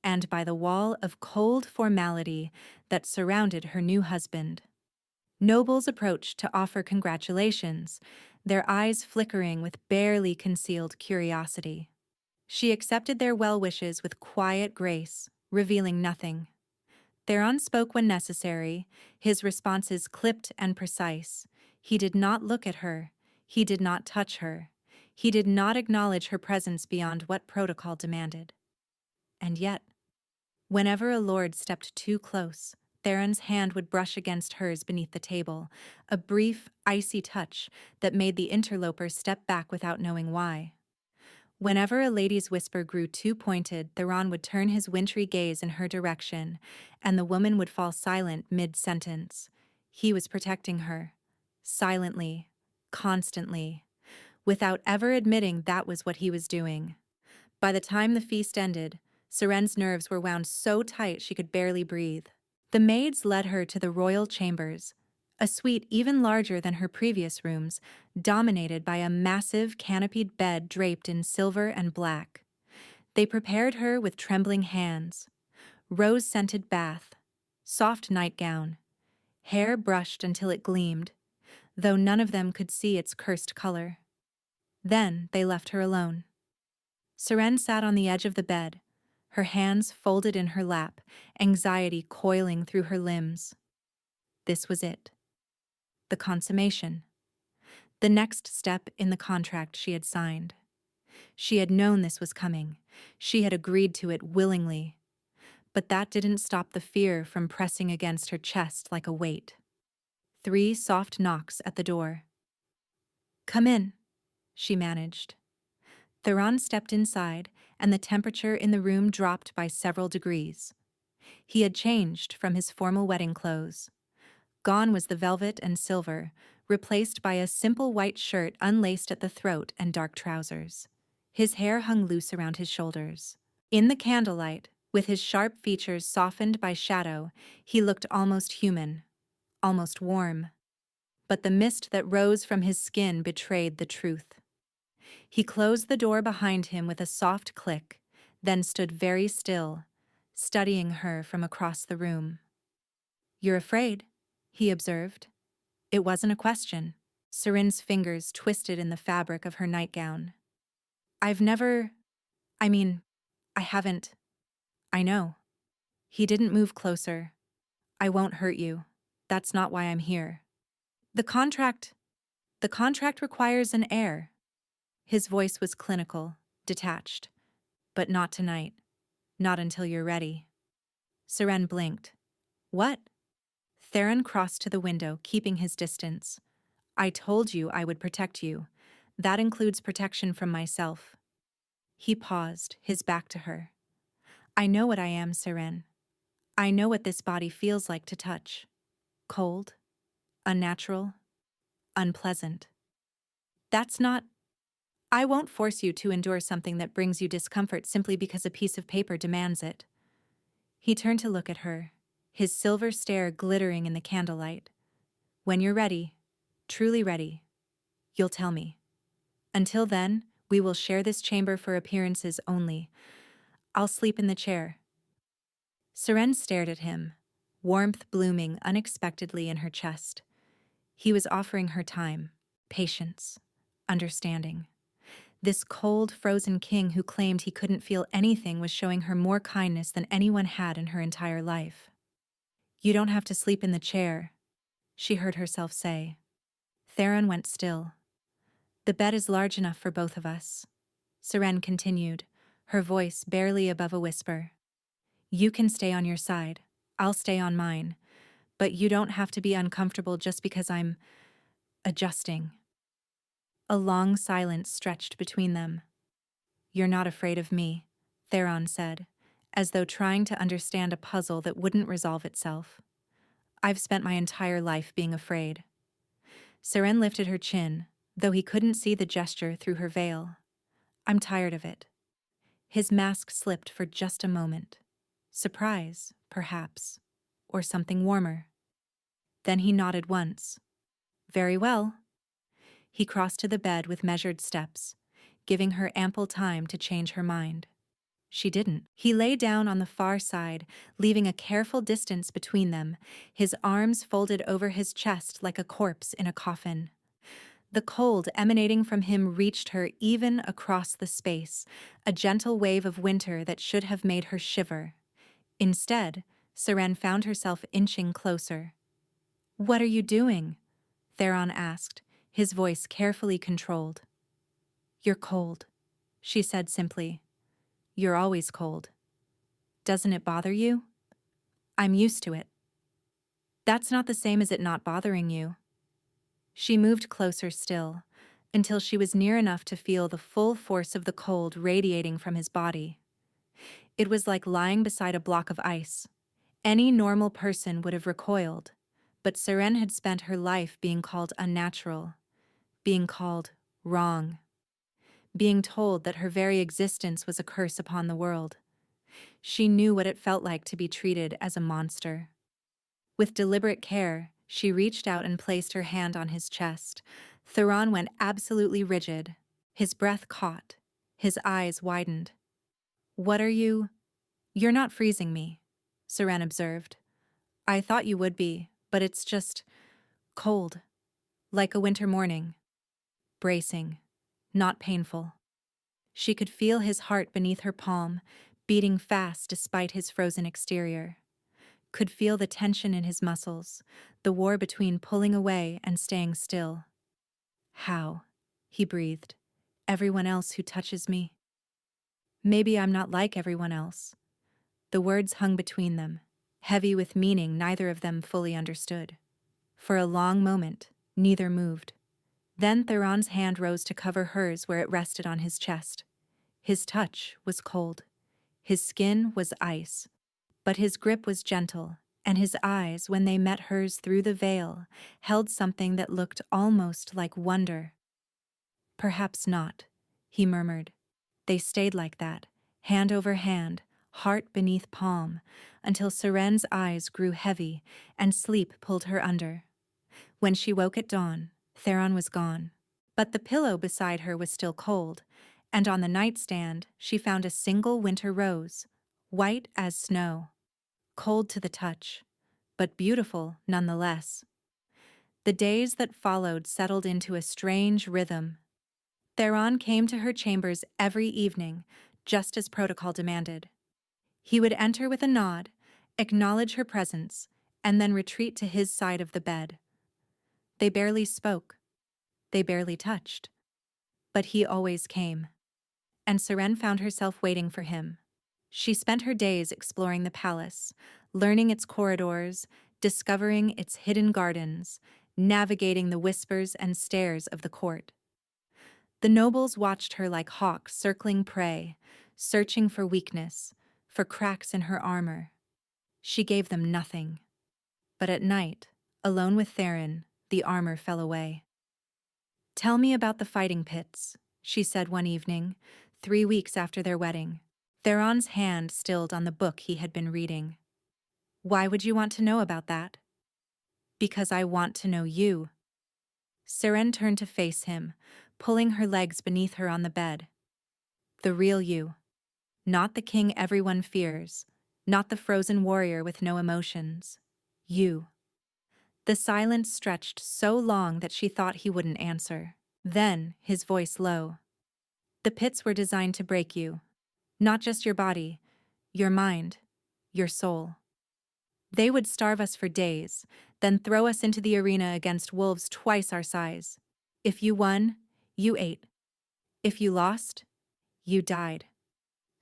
and by the wall of cold formality that surrounded her new husband. Nobles approached to offer congratulations, their eyes flickering with barely concealed curiosity. She accepted their well wishes with quiet grace, revealing nothing. Theron spoke when necessary, his responses clipped and precise. He did not look at her. He did not touch her. He did not acknowledge her presence beyond what protocol demanded. And yet, whenever a lord stepped too close, Theron's hand would brush against hers beneath the table, a brief, icy touch that made the interloper step back without knowing why. Whenever a lady's whisper grew too pointed, Theron would turn his wintry gaze in her direction, and the woman would fall silent mid-sentence. He was protecting her, silently, constantly, without ever admitting that was what he was doing. By the time the feast ended, Seren's nerves were wound so tight she could barely breathe. The maids led her to the royal chambers, a suite even larger than her previous rooms, dominated by a massive canopied bed draped in silver and black. They prepared her with trembling hands. Rose-scented bath, soft nightgown, hair brushed until it gleamed, though none of them could see its cursed color. Then they left her alone. Seren sat on the edge of the bed, her hands folded in her lap, anxiety coiling through her limbs. This was it. The consummation. The next step in the contract she had signed. She had known this was coming. She had agreed to it willingly. But that didn't stop the fear from pressing against her chest like a weight. 3 soft knocks at the door. "Come in," she managed. Theron stepped inside, and the temperature in the room dropped by several degrees. He had changed from his formal wedding clothes. Gone was the velvet and silver, replaced by a simple white shirt unlaced at the throat and dark trousers. His hair hung loose around his shoulders. In the candlelight, with his sharp features softened by shadow, he looked almost human, almost warm. But the mist that rose from his skin betrayed the truth. He closed the door behind him with a soft click, then stood very still, studying her from across the room. "You're afraid," he observed. It wasn't a question. Seren's fingers twisted in the fabric of her nightgown. "I've never... I haven't... I know." He didn't move closer. "I won't hurt you. That's not why I'm here. The contract... The contract requires an heir." His voice was clinical, detached. "But not tonight. Not until you're ready." Seren blinked. "What?" Theron crossed to the window, keeping his distance. "I told you I would protect you. That includes protection from myself." He paused, his back to her. "I know what I am, Seren. I know what this body feels like to touch. Cold, unnatural, unpleasant. That's not... I won't force you to endure something that brings you discomfort simply because a piece of paper demands it." He turned to look at her, his silver stare glittering in the candlelight. "When you're ready, truly ready, you'll tell me. Until then, we will share this chamber for appearances only. I'll sleep in the chair." Seren stared at him, warmth blooming unexpectedly in her chest. He was offering her time, patience, understanding. This cold, frozen king who claimed he couldn't feel anything was showing her more kindness than anyone had in her entire life. "You don't have to sleep in the chair," she heard herself say. Theron went still. "The bed is large enough for both of us," Seren continued, her voice barely above a whisper. "You can stay on your side. I'll stay on mine. But you don't have to be uncomfortable just because I'm adjusting." A long silence stretched between them. "You're not afraid of me," Theron said, as though trying to understand a puzzle that wouldn't resolve itself. "I've spent my entire life being afraid." Seren lifted her chin, though he couldn't see the gesture through her veil. "I'm tired of it." His mask slipped for just a moment. Surprise, perhaps, or something warmer. Then he nodded once. "Very well." He crossed to the bed with measured steps, giving her ample time to change her mind. She didn't. He lay down on the far side, leaving a careful distance between them, his arms folded over his chest like a corpse in a coffin. The cold emanating from him reached her even across the space, a gentle wave of winter that should have made her shiver. Instead, Seren found herself inching closer. "What are you doing?" Theron asked, his voice carefully controlled. "You're cold," she said simply. "You're always cold. Doesn't it bother you?" "I'm used to it." "That's not the same as it not bothering you." She moved closer still, until she was near enough to feel the full force of the cold radiating from his body. It was like lying beside a block of ice. Any normal person would have recoiled, but Seren had spent her life being called unnatural, being called wrong, being told that her very existence was a curse upon the world. She knew what it felt like to be treated as a monster. With deliberate care, she reached out and placed her hand on his chest. Theron went absolutely rigid. His breath caught. His eyes widened. "What are you—" "You're not freezing me," Seren observed. "I thought you would be, but it's just cold. Like a winter morning. Bracing. not painful. She could feel his heart beneath her palm, beating fast despite his frozen exterior. Could feel the tension in his muscles, the war between pulling away and staying still. How? He breathed. Everyone else who touches me. Maybe I'm not like everyone else. The words hung between them, heavy with meaning neither of them fully understood. For a long moment, neither moved. Then Theron's hand rose to cover hers where it rested on his chest. His touch was cold. His skin was ice. But his grip was gentle, and his eyes, when they met hers through the veil, held something that looked almost like wonder. Perhaps not, he murmured. They stayed like that, hand over hand, heart beneath palm, until Seren's eyes grew heavy and sleep pulled her under. When she woke at dawn, Theron was gone. But the pillow beside her was still cold, and on the nightstand she found a single winter rose, white as snow. Cold to the touch, but beautiful nonetheless. The days that followed settled into a strange rhythm. Theron came to her chambers every evening, just as protocol demanded. He would enter with a nod, acknowledge her presence, and then retreat to his side of the bed. They barely spoke. They barely touched. But he always came. And Seren found herself waiting for him. She spent her days exploring the palace, learning its corridors, discovering its hidden gardens, navigating the whispers and stares of the court. The nobles watched her like hawks circling prey, searching for weakness, for cracks in her armor. She gave them nothing. But at night, alone with Theron, the armor fell away. "Tell me about the fighting pits," she said one evening, 3 weeks after their wedding. Theron's hand stilled on the book he had been reading. "Why would you want to know about that?" "Because I want to know you." Seren turned to face him, pulling her legs beneath her on the bed. "The real you. Not the king everyone fears, not the frozen warrior with no emotions. You." The silence stretched so long that she thought he wouldn't answer. Then, his voice low. "The pits were designed to break you. Not just your body, your mind, your soul. They would starve us for days, then throw us into the arena against wolves twice our size. If you won, you ate. If you lost, you died."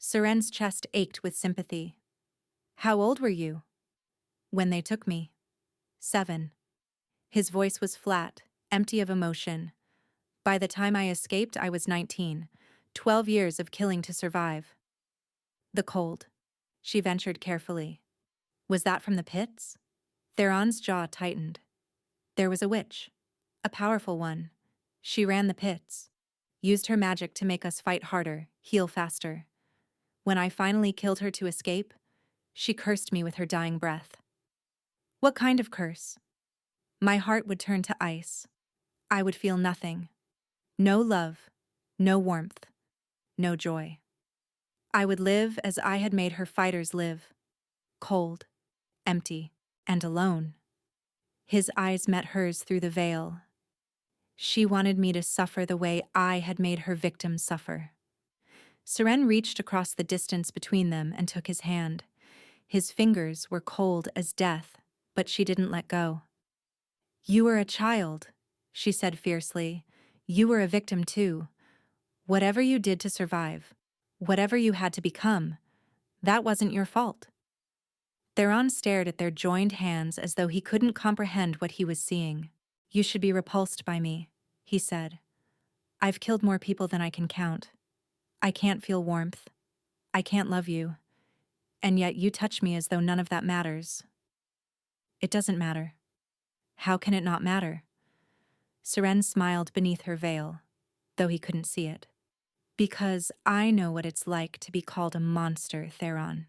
Seren's chest ached with sympathy. "How old were you?" "When they took me." 7. His voice was flat, empty of emotion. "By the time I escaped, I was 19. 12 years of killing to survive." "The cold," she ventured carefully. "Was that from the pits?" Theron's jaw tightened. "There was a witch. A powerful one. She ran the pits. Used her magic to make us fight harder, heal faster. When I finally killed her to escape, she cursed me with her dying breath." "What kind of curse?" "My heart would turn to ice. I would feel nothing. No love, no warmth, no joy. I would live as I had made her fighters live. Cold, empty, and alone." His eyes met hers through the veil. "She wanted me to suffer the way I had made her victims suffer." Seren reached across the distance between them and took his hand. His fingers were cold as death, but she didn't let go. "You were a child," she said fiercely. "You were a victim too. Whatever you did to survive, whatever you had to become, that wasn't your fault." Theron stared at their joined hands as though he couldn't comprehend what he was seeing. "You should be repulsed by me," he said. "I've killed more people than I can count. I can't feel warmth. I can't love you. And yet you touch me as though none of that matters." "It doesn't matter." "How can it not matter?" Seren smiled beneath her veil, though he couldn't see it. "Because I know what it's like to be called a monster, Theron.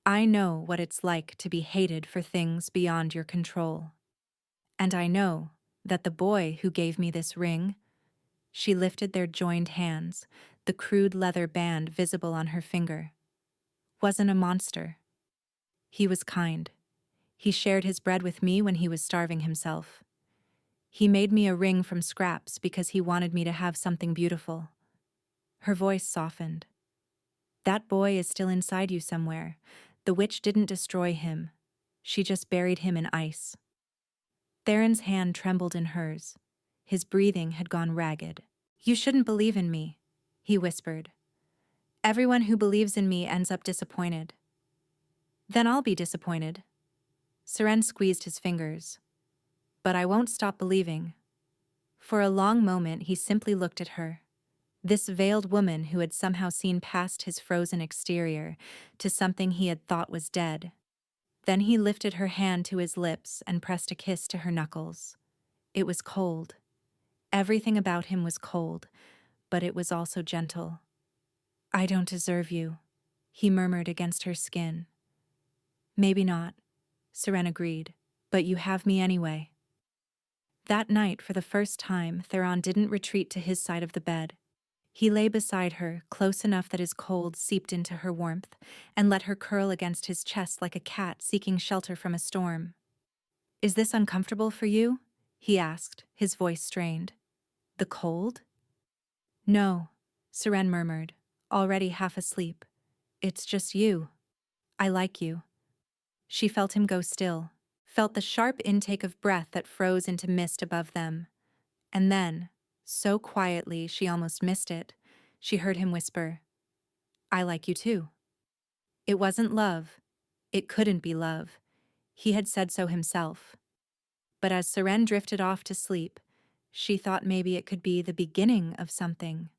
I know what it's like to be hated for things beyond your control. And I know that the boy who gave me this ring," she lifted their joined hands, the crude leather band visible on her finger, "wasn't a monster. He was kind. He shared his bread with me when he was starving himself. He made me a ring from scraps because he wanted me to have something beautiful. Her voice softened. That boy is still inside you somewhere. The witch didn't destroy him. She just buried him in ice. Theron's hand trembled in hers. His breathing had gone ragged. You shouldn't believe in me, he whispered. Everyone who believes in me ends up disappointed. Then I'll be disappointed. Seren squeezed his fingers. But I won't stop believing. For a long moment he simply looked at her. This veiled woman who had somehow seen past his frozen exterior to something he had thought was dead. Then he lifted her hand to his lips and pressed a kiss to her knuckles. It was cold. Everything about him was cold, but it was also gentle. I don't deserve you, he murmured against her skin. Maybe not, Seren agreed, but you have me anyway. That night, for the first time, Theron didn't retreat to his side of the bed. He lay beside her, close enough that his cold seeped into her warmth, and let her curl against his chest like a cat seeking shelter from a storm. Is this uncomfortable for you? He asked, his voice strained. The cold? No, Seren murmured, already half asleep. It's just you. I like you. She felt him go still, felt the sharp intake of breath that froze into mist above them. And then, so quietly she almost missed it, she heard him whisper, I like you too. It wasn't love. It couldn't be love. He had said so himself. But as Seren drifted off to sleep, she thought maybe it could be the beginning of something.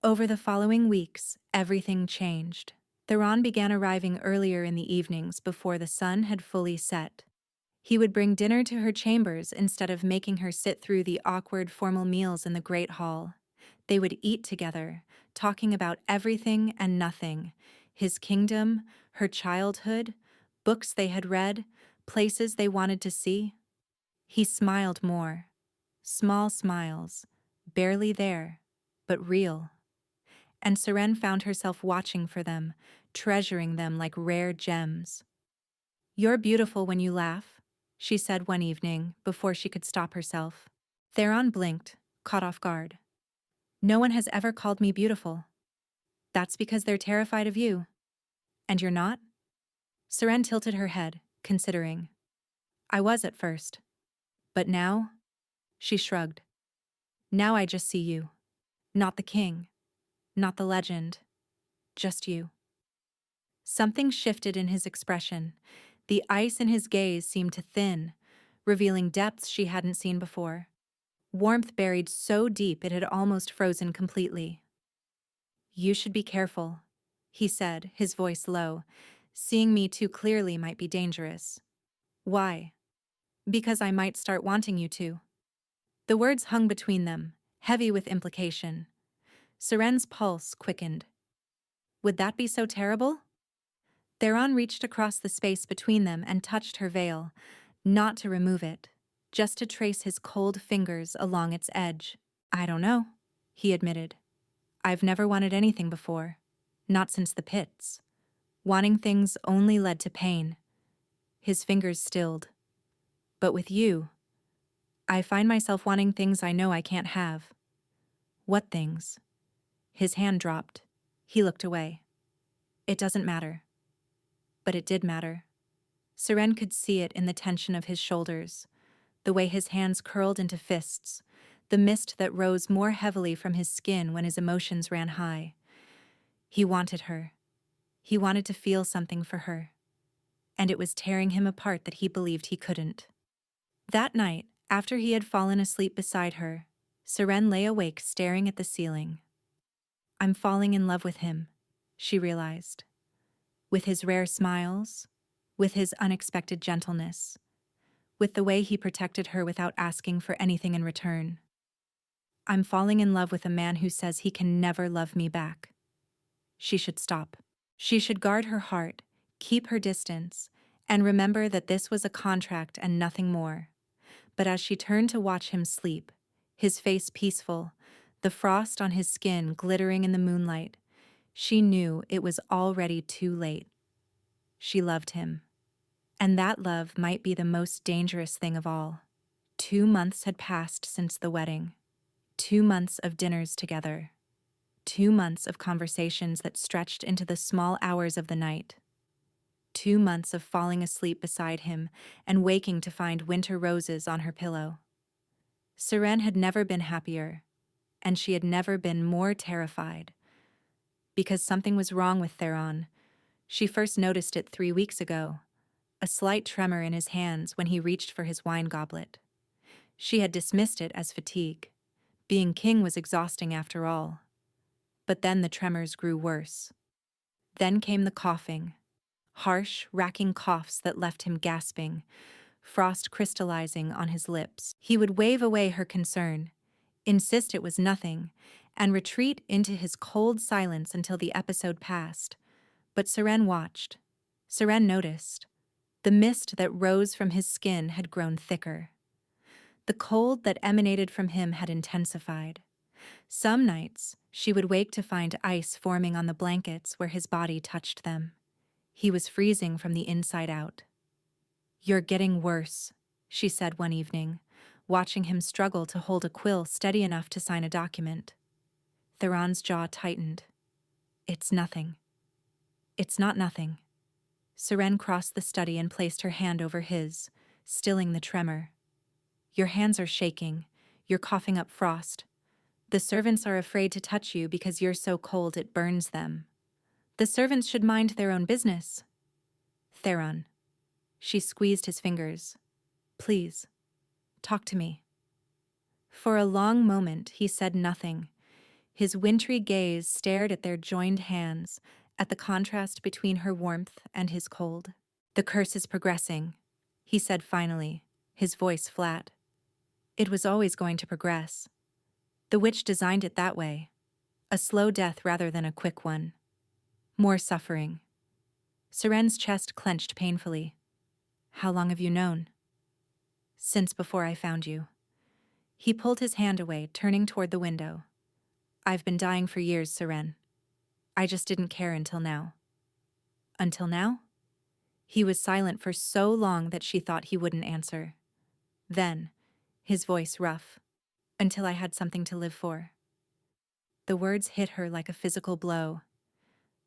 Over the following weeks, everything changed. Theron began arriving earlier in the evenings before the sun had fully set. He would bring dinner to her chambers instead of making her sit through the awkward formal meals in the Great Hall. They would eat together, talking about everything and nothing, his kingdom, her childhood, books they had read, places they wanted to see. He smiled more. Small smiles, barely there, but real. And Seren found herself watching for them, treasuring them like rare gems. You're beautiful when you laugh, she said one evening before she could stop herself. Theron blinked, caught off guard. No one has ever called me beautiful. That's because they're terrified of you. And you're not? Seren tilted her head, considering. I was at first. But now? She shrugged. Now I just see you. Not the king. Not the legend. Just you. Something shifted in his expression. The ice in his gaze seemed to thin, revealing depths she hadn't seen before. Warmth buried so deep it had almost frozen completely. You should be careful, he said, his voice low. Seeing me too clearly might be dangerous. Why? Because I might start wanting you to. The words hung between them, heavy with implication. Seren's pulse quickened. Would that be so terrible? Theron reached across the space between them and touched her veil, not to remove it, just to trace his cold fingers along its edge. I don't know, he admitted. I've never wanted anything before, not since the pits. Wanting things only led to pain. His fingers stilled. But with you, I find myself wanting things I know I can't have. What things? His hand dropped. He looked away. It doesn't matter. But it did matter. Seren could see it in the tension of his shoulders, the way his hands curled into fists, the mist that rose more heavily from his skin when his emotions ran high. He wanted her. He wanted to feel something for her. And it was tearing him apart that he believed he couldn't. That night, after he had fallen asleep beside her, Seren lay awake staring at the ceiling. I'm falling in love with him, she realized. With his rare smiles, with his unexpected gentleness, with the way he protected her without asking for anything in return. I'm falling in love with a man who says he can never love me back. She should stop. She should guard her heart, keep her distance, and remember that this was a contract and nothing more. But as she turned to watch him sleep, his face peaceful, the frost on his skin glittering in the moonlight, she knew it was already too late. She loved him. And that love might be the most dangerous thing of all. 2 months had passed since the wedding. 2 months of dinners together. 2 months of conversations that stretched into the small hours of the night. 2 months of falling asleep beside him and waking to find winter roses on her pillow. Seren had never been happier, and she had never been more terrified. Because something was wrong with Theron. She first noticed it 3 weeks ago, a slight tremor in his hands when he reached for his wine goblet. She had dismissed it as fatigue. Being king was exhausting after all. But then the tremors grew worse. Then came the coughing. Harsh, racking coughs that left him gasping, frost crystallizing on his lips. He would wave away her concern, insist it was nothing, and retreat into his cold silence until the episode passed. But Seren watched. Seren noticed. The mist that rose from his skin had grown thicker. The cold that emanated from him had intensified. Some nights, she would wake to find ice forming on the blankets where his body touched them. He was freezing from the inside out. "You're getting worse," she said one evening, watching him struggle to hold a quill steady enough to sign a document. Theron's jaw tightened. "It's nothing." "It's not nothing." Seren crossed the study and placed her hand over his, stilling the tremor. "Your hands are shaking. You're coughing up frost. The servants are afraid to touch you because you're so cold it burns them. The servants should mind their own business." "Theron." She squeezed his fingers. "Please, talk to me." For a long moment he said nothing. His wintry gaze stared at their joined hands, at the contrast between her warmth and his cold. "The curse is progressing," he said finally, his voice flat. "It was always going to progress. The witch designed it that way. A slow death rather than a quick one. More suffering." Seren's chest clenched painfully. "How long have you known?" "Since before I found you." He pulled his hand away, turning toward the window. "I've been dying for years, Seren. I just didn't care until now." "Until now?" He was silent for so long that she thought he wouldn't answer. Then, his voice rough. "Until I had something to live for." The words hit her like a physical blow.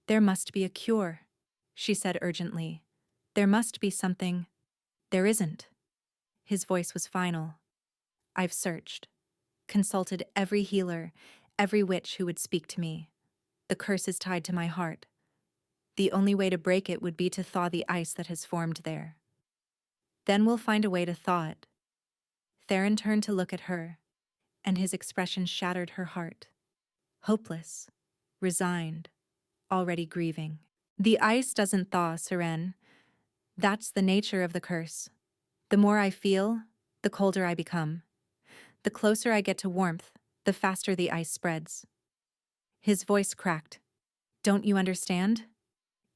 "There must be a cure," she said urgently. "There must be something." "There isn't." His voice was final. "I've searched, consulted every healer, every witch who would speak to me. The curse is tied to my heart. The only way to break it would be to thaw the ice that has formed there. Then we'll find a way to thaw it." Theron turned to look at her, and his expression shattered her heart. Hopeless, resigned, already grieving. "The ice doesn't thaw, Seren. That's the nature of the curse. The more I feel, the colder I become. The closer I get to warmth, the faster the ice spreads." His voice cracked. "Don't you understand?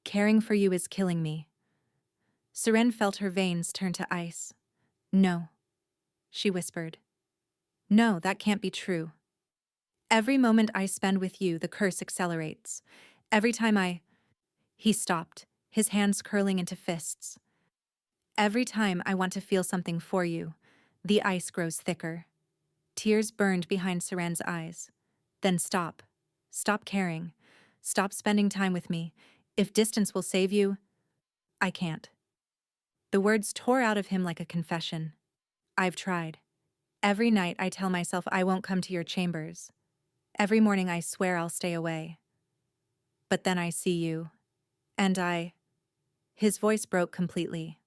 Caring for you is killing me." Seren felt her veins turn to ice. "No," she whispered. "No, that can't be true. Every moment I spend with you, the curse accelerates. Every time I—" He stopped, his hands curling into fists. "Every time I want to feel something for you, the ice grows thicker." Tears burned behind Seren's eyes. "Then stop. Stop caring. Stop spending time with me. If distance will save you—" "I can't." The words tore out of him like a confession. "I've tried. Every night I tell myself I won't come to your chambers. Every morning I swear I'll stay away. But then I see you. And I—" His voice broke completely.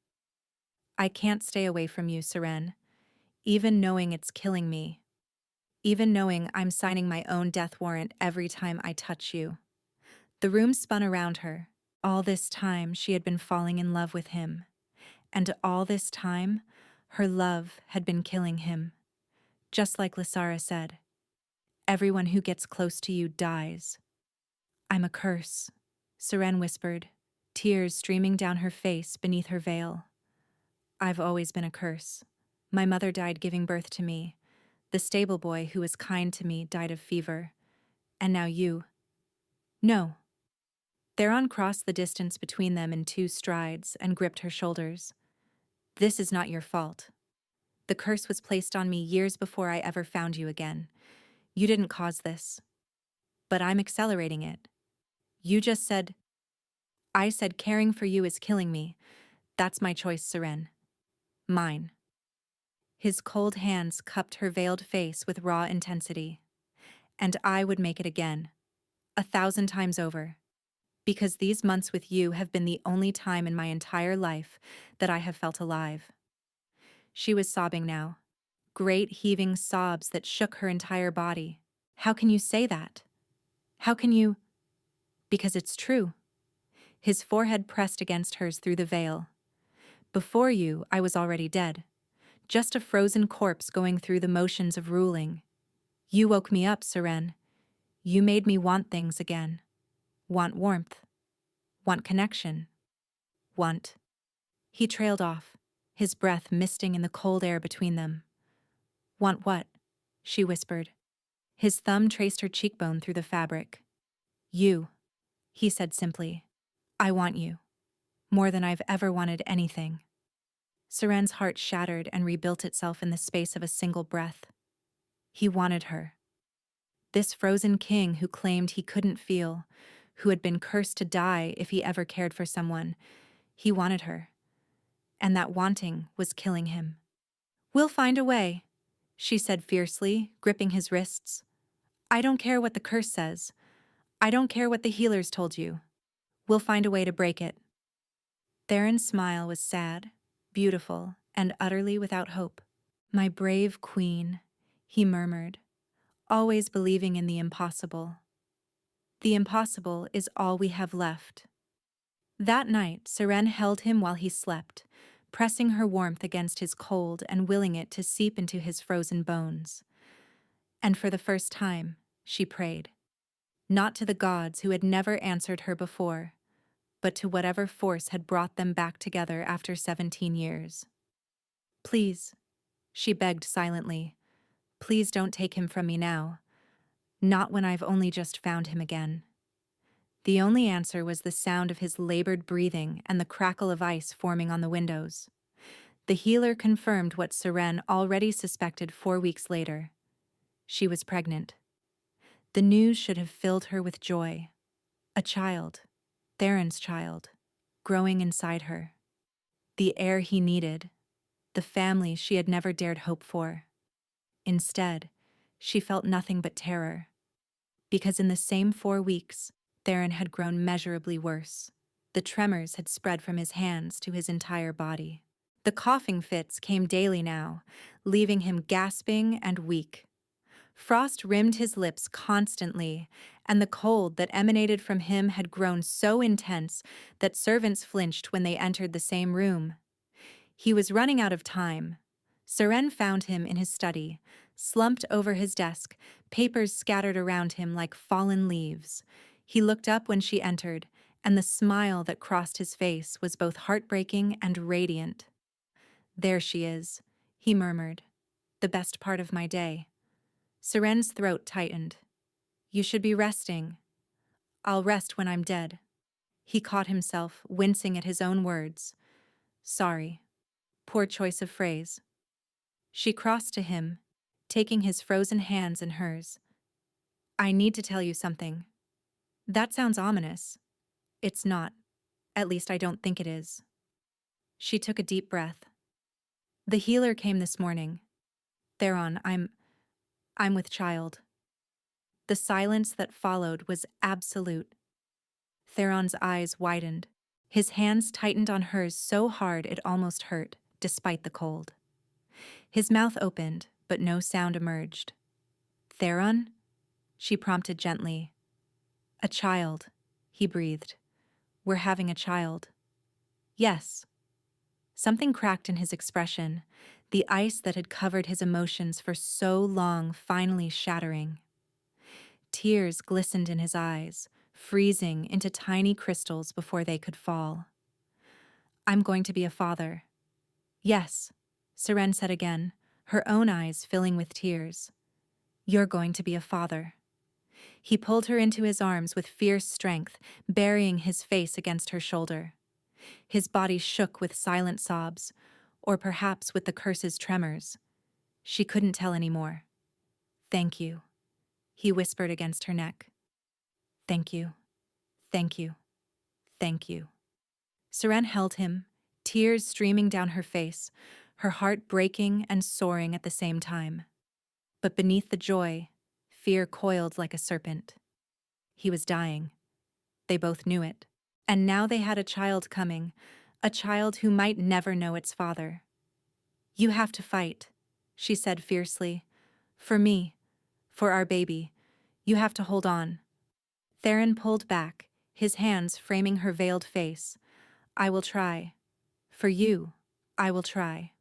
"I can't stay away from you, Seren. Even knowing it's killing me. Even knowing I'm signing my own death warrant every time I touch you." The room spun around her. All this time she had been falling in love with him. And all this time, her love had been killing him. Just like Lysara said, "Everyone who gets close to you dies." "I'm a curse," Seren whispered, tears streaming down her face beneath her veil. "I've always been a curse. My mother died giving birth to me. The stable boy who was kind to me died of fever. And now you." "No." Theron crossed the distance between them in 2 strides and gripped her shoulders. "This is not your fault. The curse was placed on me years before I ever found you again. You didn't cause this. But I'm accelerating it. You just said, I said caring for you is killing me. That's my choice, Seren. Mine. His cold hands cupped her veiled face with raw intensity. And I would make it again. 1,000 times over. Because these months with you have been the only time in my entire life that I have felt alive. She was sobbing now. Great heaving sobs that shook her entire body. How can you say that? How can you? Because it's true. His forehead pressed against hers through the veil. Before you, I was already dead. Just a frozen corpse going through the motions of ruling. You woke me up, Seren. You made me want things again. Want warmth. Want connection. Want. He trailed off, his breath misting in the cold air between them. Want what? She whispered. His thumb traced her cheekbone through the fabric. You, he said simply. I want you. More than I've ever wanted anything. Seren's heart shattered and rebuilt itself in the space of a single breath. He wanted her. This frozen king who claimed he couldn't feel, who had been cursed to die if he ever cared for someone, he wanted her. And that wanting was killing him. We'll find a way, she said fiercely, gripping his wrists. I don't care what the curse says. I don't care what the healers told you. We'll find a way to break it. Theron's smile was sad, beautiful, and utterly without hope. My brave queen, he murmured, always believing in the impossible. The impossible is all we have left. That night, Seren held him while he slept, pressing her warmth against his cold and willing it to seep into his frozen bones. And for the first time, she prayed. Not to the gods who had never answered her before, but to whatever force had brought them back together after 17 years. Please, she begged silently, please don't take him from me now. Not when I've only just found him again. The only answer was the sound of his labored breathing and the crackle of ice forming on the windows. The healer confirmed what Seren already suspected 4 weeks later. She was pregnant. The news should have filled her with joy. A child, Theron's child, growing inside her. The heir he needed, the family she had never dared hope for. Instead, she felt nothing but terror. Because in the same 4 weeks, Theron had grown measurably worse. The tremors had spread from his hands to his entire body. The coughing fits came daily now, leaving him gasping and weak. Frost rimmed his lips constantly, and the cold that emanated from him had grown so intense that servants flinched when they entered the same room. He was running out of time. Seren found him in his study, slumped over his desk, papers scattered around him like fallen leaves. He looked up when she entered, and the smile that crossed his face was both heartbreaking and radiant. There she is, he murmured. The best part of my day. Seren's throat tightened. You should be resting. I'll rest when I'm dead. He caught himself, wincing at his own words. Sorry. Poor choice of phrase. She crossed to him, taking his frozen hands in hers. I need to tell you something. That sounds ominous. It's not. At least I don't think it is. She took a deep breath. The healer came this morning. Theron, I'm with child. The silence that followed was absolute. Theron's eyes widened. His hands tightened on hers so hard it almost hurt, despite the cold. His mouth opened, but no sound emerged. Theron? She prompted gently. A child, he breathed. We're having a child. Yes. Something cracked in his expression, the ice that had covered his emotions for so long finally shattering. Tears glistened in his eyes, freezing into tiny crystals before they could fall. I'm going to be a father. Yes, Seren said again, her own eyes filling with tears. You're going to be a father. He pulled her into his arms with fierce strength, burying his face against her shoulder. His body shook with silent sobs. or perhaps with the curse's tremors. She couldn't tell anymore. "Thank you," he whispered against her neck. "Thank you, thank you, thank you." Seren held him, tears streaming down her face, her heart breaking and soaring at the same time. But beneath the joy, fear coiled like a serpent. He was dying. They both knew it. And now they had a child coming, a child who might never know its father. "You have to fight," she said fiercely. "For me, for our baby. You have to hold on." Theron pulled back, his hands framing her veiled face. "I will try. For you, I will try."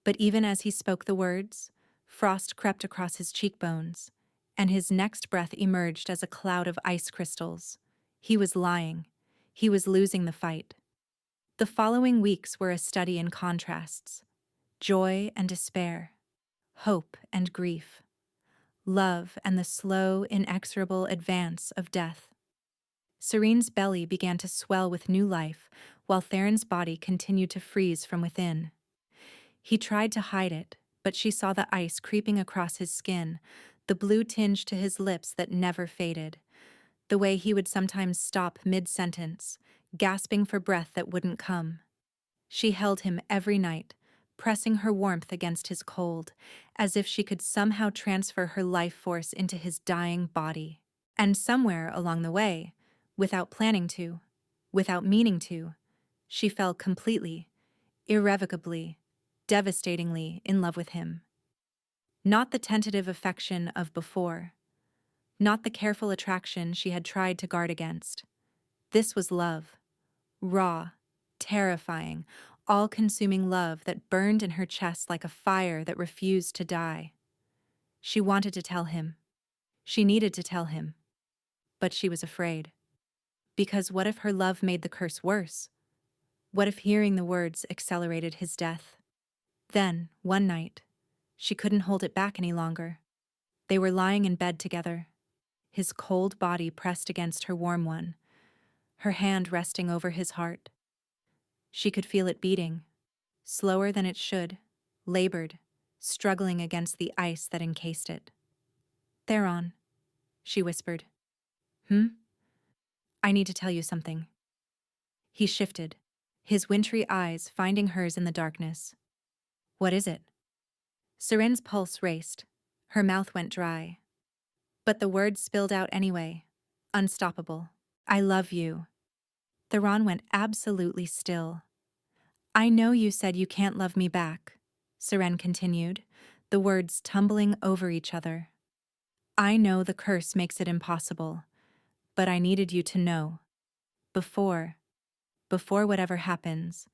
But even as he spoke the words, frost crept across his cheekbones, and his next breath emerged as a cloud of ice crystals. He was lying. He was losing the fight. The following weeks were a study in contrasts: joy and despair, hope and grief, love and the slow, inexorable advance of death. Serene's belly began to swell with new life, while Theron's body continued to freeze from within. He tried to hide it, but she saw the ice creeping across his skin, the blue tinge to his lips that never faded, the way he would sometimes stop mid-sentence, gasping for breath that wouldn't come. She held him every night, pressing her warmth against his cold, as if she could somehow transfer her life force into his dying body. And somewhere along the way, without planning to, without meaning to, she fell completely, irrevocably, devastatingly in love with him. Not the tentative affection of before, not the careful attraction she had tried to guard against. This was love. Raw, terrifying, all-consuming love that burned in her chest like a fire that refused to die. She wanted to tell him. She needed to tell him. But she was afraid. Because what if her love made the curse worse? What if hearing the words accelerated his death? Then, one night, she couldn't hold it back any longer. They were lying in bed together, his cold body pressed against her warm one, her hand resting over his heart. She could feel it beating, slower than it should, labored, struggling against the ice that encased it. "Theron," she whispered. "Hmm? I need to tell you something." He shifted, his wintry eyes finding hers in the darkness. "What is it?" Seren's pulse raced. Her mouth went dry. But the words spilled out anyway, unstoppable. "I love you." Theron went absolutely still. "I know you said you can't love me back," Seren continued, the words tumbling over each other. "I know the curse makes it impossible, but I needed you to know. Before whatever happens,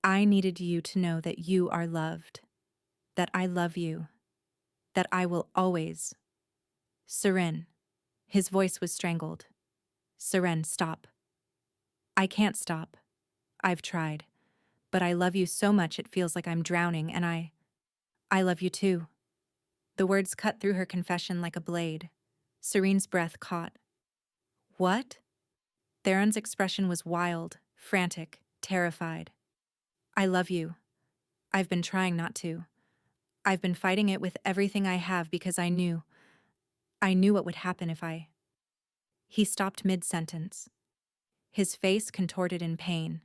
I needed you to know that you are loved, that I love you, that I will always." "Seren." His voice was strangled. "Seren, stop." "I can't stop. I've tried. But I love you so much it feels like I'm drowning, and I love you too." The words cut through her confession like a blade. Serene's breath caught. "What?" Theron's expression was wild, frantic, terrified. "I love you. I've been trying not to. I've been fighting it with everything I have because I knew what would happen if I—" He stopped mid-sentence. His face contorted in pain.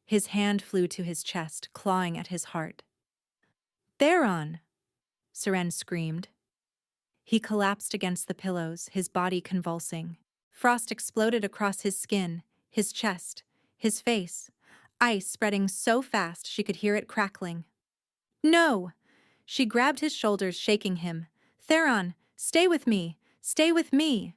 His hand flew to his chest, clawing at his heart. "Theron!" Seren screamed. He collapsed against the pillows, his body convulsing. Frost exploded across his skin, his chest, his face, ice spreading so fast she could hear it crackling. "No!" She grabbed his shoulders, shaking him. "Theron, stay with me! Stay with me!"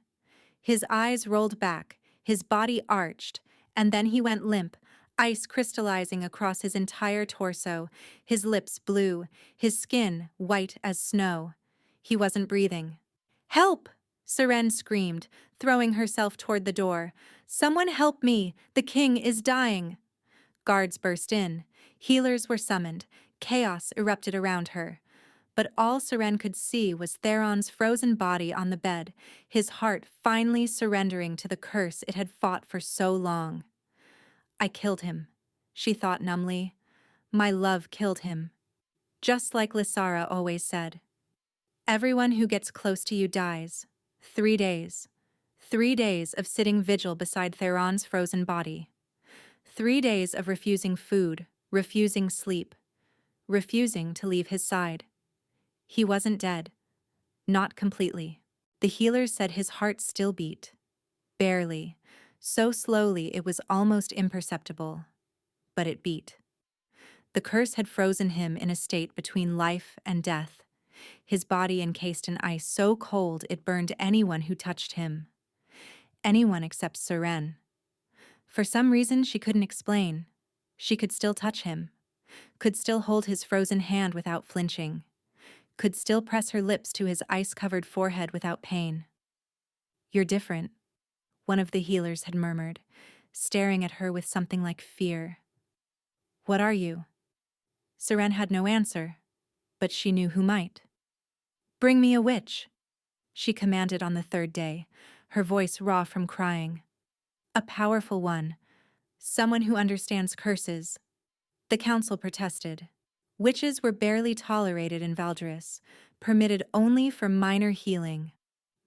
His eyes rolled back, his body arched, and then he went limp, ice crystallizing across his entire torso, his lips blue, his skin white as snow. He wasn't breathing. "Help!" Seren screamed, throwing herself toward the door. "Someone help me! The king is dying!" Guards burst in. Healers were summoned. Chaos erupted around her. But all Seren could see was Theron's frozen body on the bed, his heart finally surrendering to the curse it had fought for so long. "I killed him," she thought numbly. My love killed him. Just like Lysara always said. Everyone who gets close to you dies. 3 days. 3 days of sitting vigil beside Theron's frozen body. 3 days of refusing food, refusing sleep, refusing to leave his side. He wasn't dead. Not completely. The healers said his heart still beat. Barely. So slowly it was almost imperceptible. But it beat. The curse had frozen him in a state between life and death, his body encased in ice so cold it burned anyone who touched him. Anyone except Seren. For some reason she couldn't explain. She could still touch him, could still hold his frozen hand without flinching, could still press her lips to his ice-covered forehead without pain. You're different, one of the healers had murmured, staring at her with something like fear. What are you? Seren had no answer, but she knew who might. Bring me a witch, she commanded on the 3rd day, her voice raw from crying. A powerful one, someone who understands curses. The council protested. Witches were barely tolerated in Valdris, permitted only for minor healing.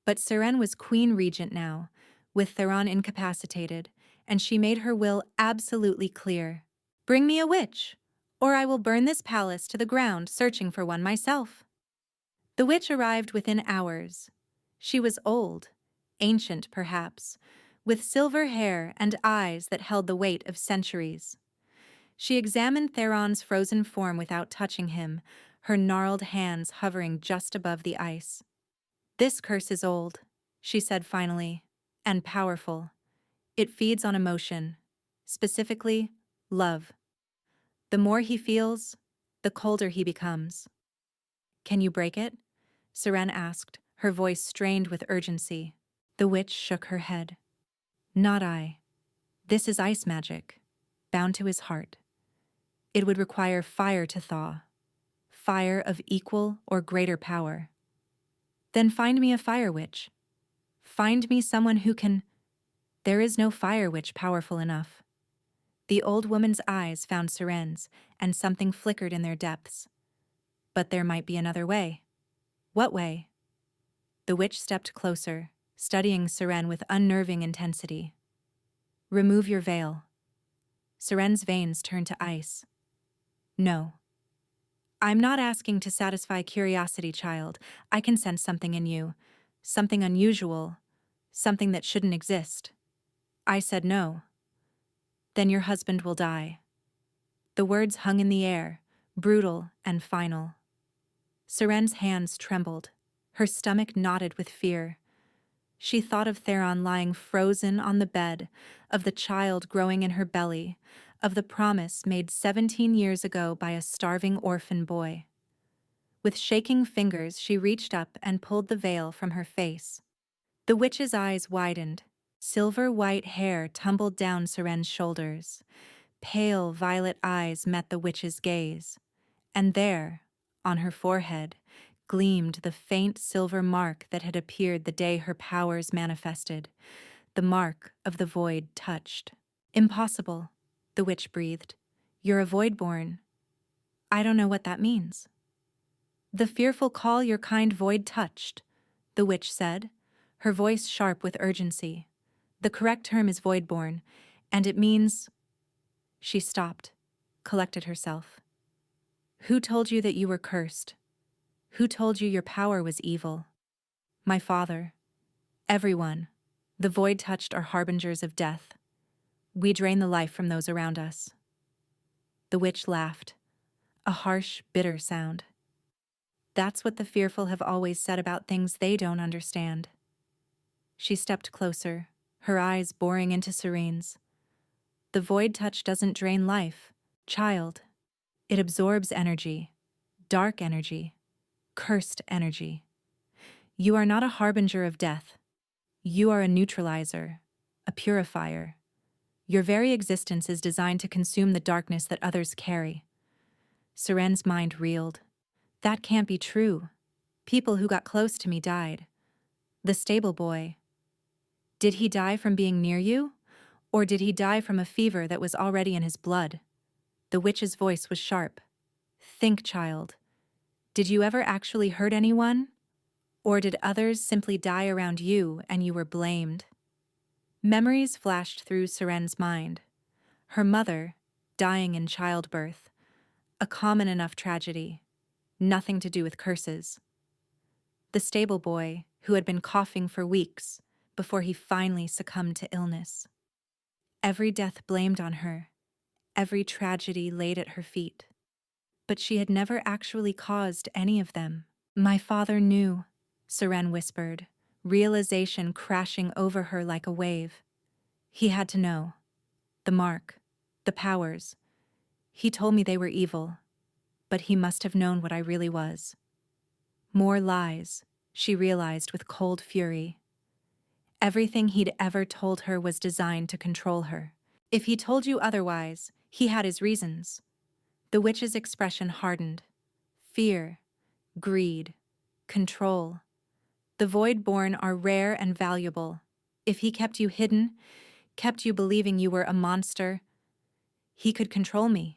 But Seren was queen regent now, with Theron incapacitated, and she made her will absolutely clear. Bring me a witch, or I will burn this palace to the ground searching for one myself. The witch arrived within hours. She was old, ancient perhaps, with silver hair and eyes that held the weight of centuries. She examined Theron's frozen form without touching him, her gnarled hands hovering just above the ice. This curse is old, she said finally, and powerful. It feeds on emotion, specifically, love. The more he feels, the colder he becomes. Can you break it? Seren asked, her voice strained with urgency. The witch shook her head. Not I. This is ice magic, bound to his heart. It would require fire to thaw, fire of equal or greater power. Then find me a fire witch. Find me someone who can... There is no fire witch powerful enough. The old woman's eyes found Seren's, and something flickered in their depths. But there might be another way. What way? The witch stepped closer, studying Seren with unnerving intensity. Remove your veil. Seren's veins turned to ice. No. I'm not asking to satisfy curiosity, child. I can sense something in you. Something unusual. Something that shouldn't exist. I said no. Then your husband will die. The words hung in the air, brutal and final. Seren's hands trembled. Her stomach knotted with fear. She thought of Theron lying frozen on the bed, of the child growing in her belly, of the promise made 17 years ago by a starving orphan boy. With shaking fingers, she reached up and pulled the veil from her face. The witch's eyes widened. Silver-white hair tumbled down Seren's shoulders. Pale violet eyes met the witch's gaze. And there, on her forehead, gleamed the faint silver mark that had appeared the day her powers manifested, the mark of the void touched. Impossible, the witch breathed. You're a void-born. I don't know what that means. The fearful call your kind void touched, the witch said, her voice sharp with urgency. The correct term is void-born, and it means... She stopped, collected herself. Who told you that you were cursed? Who told you your power was evil? My father. Everyone. The void touched are harbingers of death. We drain the life from those around us. The witch laughed, a harsh, bitter sound. That's what the fearful have always said about things they don't understand. She stepped closer, her eyes boring into Serene's. The void touch doesn't drain life, child. It absorbs energy, dark energy, cursed energy. You are not a harbinger of death. You are a neutralizer, a purifier. Your very existence is designed to consume the darkness that others carry. Seren's mind reeled. That can't be true. People who got close to me died. The stable boy. Did he die from being near you? Or did he die from a fever that was already in his blood? The witch's voice was sharp. Think, child. Did you ever actually hurt anyone? Or did others simply die around you and you were blamed? Memories flashed through Seren's mind. Her mother, dying in childbirth. A common enough tragedy. Nothing to do with curses. The stable boy, who had been coughing for weeks before he finally succumbed to illness. Every death blamed on her. Every tragedy laid at her feet. But she had never actually caused any of them. My father knew, Seren whispered, realization crashing over her like a wave. He had to know. The mark. The powers. He told me they were evil, but he must have known what I really was. More lies, she realized with cold fury. Everything he'd ever told her was designed to control her. If he told you otherwise, he had his reasons. The witch's expression hardened. Fear, greed, control. The Void-born are rare and valuable. If he kept you hidden, kept you believing you were a monster, he could control me.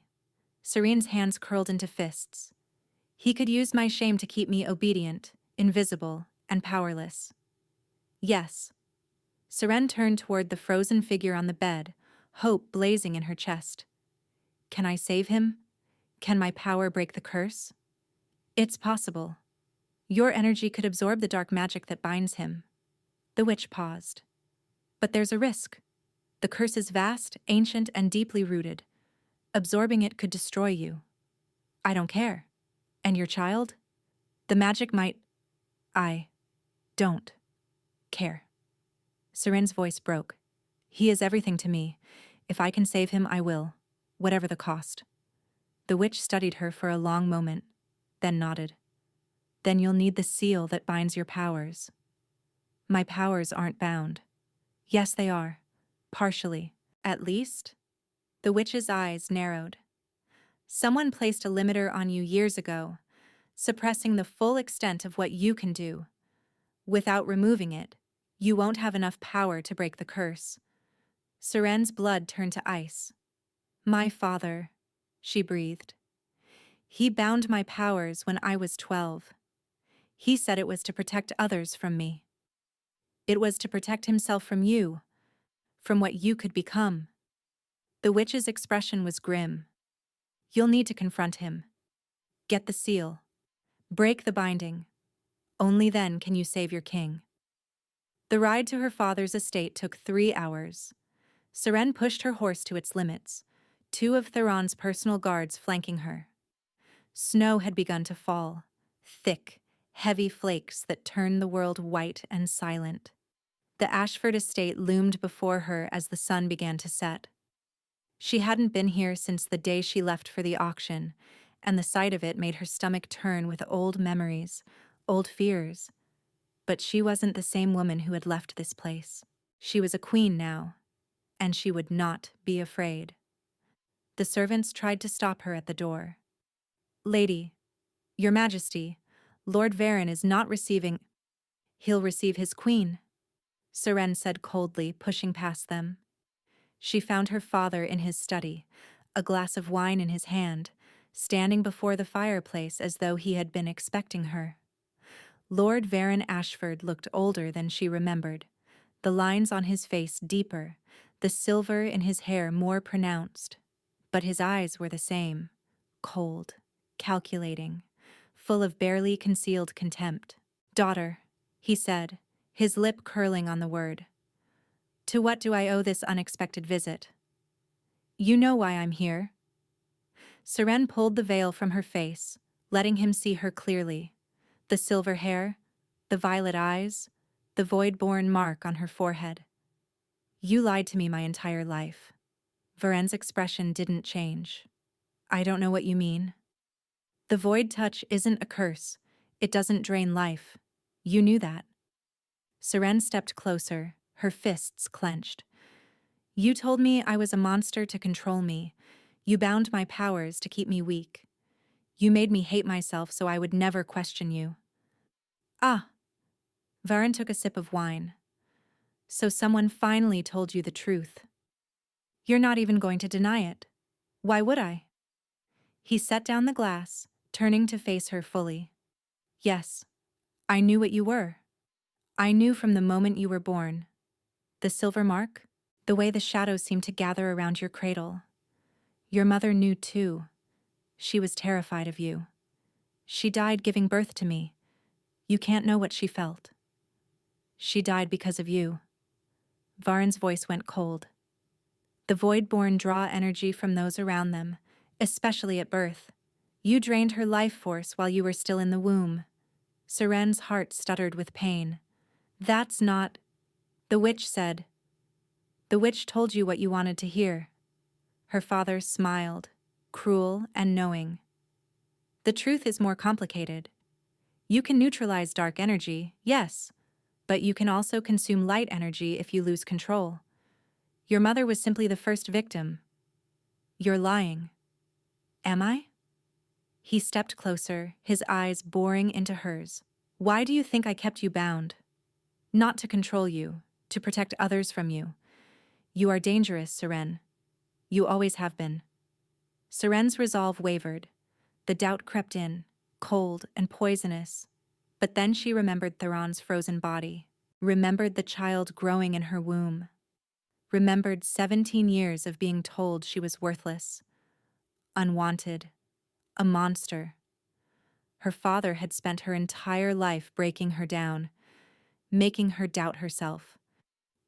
Serene's hands curled into fists. He could use my shame to keep me obedient, invisible, and powerless. Yes. Seren turned toward the frozen figure on the bed, hope blazing in her chest. Can I save him? Can my power break the curse? It's possible. Your energy could absorb the dark magic that binds him. The witch paused. But there's a risk. The curse is vast, ancient, and deeply rooted. Absorbing it could destroy you. I don't care. And your child? The magic might... I don't care. Seren's voice broke. He is everything to me. If I can save him, I will, whatever the cost. The witch studied her for a long moment, then nodded. Then you'll need the seal that binds your powers. My powers aren't bound. Yes, they are. Partially. At least. The witch's eyes narrowed. Someone placed a limiter on you years ago, suppressing the full extent of what you can do. Without removing it, you won't have enough power to break the curse. Seren's blood turned to ice. My father, she breathed. He bound my powers when I was 12. He said it was to protect others from me. It was to protect himself from you, from what you could become. The witch's expression was grim. You'll need to confront him. Get the seal. Break the binding. Only then can you save your king. The ride to her father's estate took 3 hours. Seren pushed her horse to its limits, 2 of Theron's personal guards flanking her. Snow had begun to fall, thick, heavy flakes that turned the world white and silent. The Ashford estate loomed before her as the sun began to set. She hadn't been here since the day she left for the auction, and the sight of it made her stomach turn with old memories, old fears. But she wasn't the same woman who had left this place. She was a queen now, and she would not be afraid. The servants tried to stop her at the door. Lady, Your Majesty, Lord Varen is not receiving... He'll receive his queen, Seren said coldly, pushing past them. She found her father in his study, a glass of wine in his hand, standing before the fireplace as though he had been expecting her. Lord Varen Ashford looked older than she remembered, the lines on his face deeper, the silver in his hair more pronounced. But his eyes were the same, cold, calculating, full of barely concealed contempt. Daughter, he said, his lip curling on the word. To what do I owe this unexpected visit? You know why I'm here. Seren pulled the veil from her face, letting him see her clearly. The silver hair, the violet eyes, the void-born mark on her forehead. You lied to me my entire life. Varen's expression didn't change. I don't know what you mean. The void touch isn't a curse. It doesn't drain life. You knew that. Seren stepped closer, her fists clenched. You told me I was a monster to control me. You bound my powers to keep me weak. You made me hate myself so I would never question you. Ah. Varen took a sip of wine. So someone finally told you the truth. You're not even going to deny it. Why would I? He set down the glass, turning to face her fully. Yes, I knew what you were. I knew from the moment you were born. The silver mark? The way the shadows seemed to gather around your cradle. Your mother knew too. She was terrified of you. She died giving birth to me. You can't know what she felt. She died because of you. Varen's voice went cold. The Void-born draw energy from those around them, especially at birth. You drained her life force while you were still in the womb. Seren's heart stuttered with pain. That's not... The witch said. The witch told you what you wanted to hear. Her father smiled, cruel and knowing. The truth is more complicated. You can neutralize dark energy, yes, but you can also consume light energy if you lose control. Your mother was simply the first victim. You're lying. Am I? He stepped closer, his eyes boring into hers. Why do you think I kept you bound? Not to control you, to protect others from you. You are dangerous, Seren. You always have been. Seren's resolve wavered. The doubt crept in, cold and poisonous. But then she remembered Theron's frozen body, remembered the child growing in her womb, remembered 17 years of being told she was worthless, unwanted, a monster. Her father had spent her entire life breaking her down, making her doubt herself,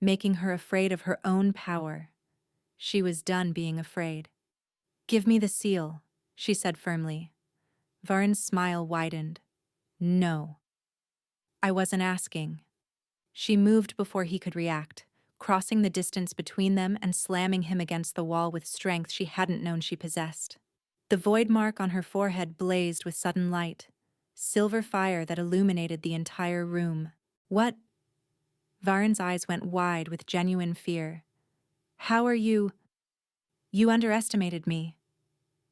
making her afraid of her own power. She was done being afraid. Give me the seal, she said firmly. Varen's smile widened. No. I wasn't asking. She moved before he could react, crossing the distance between them and slamming him against the wall with strength she hadn't known she possessed. The void mark on her forehead blazed with sudden light, silver fire that illuminated the entire room. What? Varen's eyes went wide with genuine fear. How are you? You underestimated me.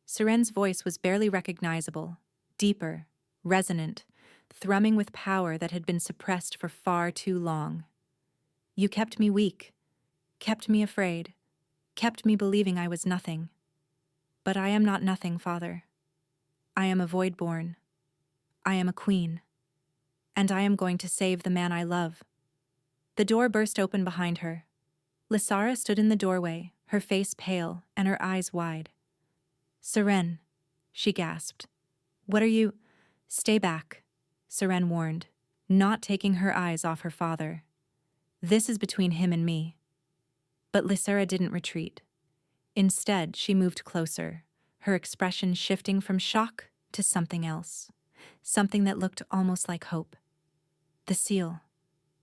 Seren's voice was barely recognizable, deeper, resonant, thrumming with power that had been suppressed for far too long. You kept me weak, kept me afraid, kept me believing I was nothing. But I am not nothing, Father. I am a void-born. I am a queen. And I am going to save the man I love. The door burst open behind her. Lysara stood in the doorway, her face pale and her eyes wide. Seren, she gasped. What are you? Stay back, Seren warned, not taking her eyes off her father. This is between him and me. But Lysara didn't retreat. Instead, she moved closer, her expression shifting from shock to something else, something that looked almost like hope. The seal,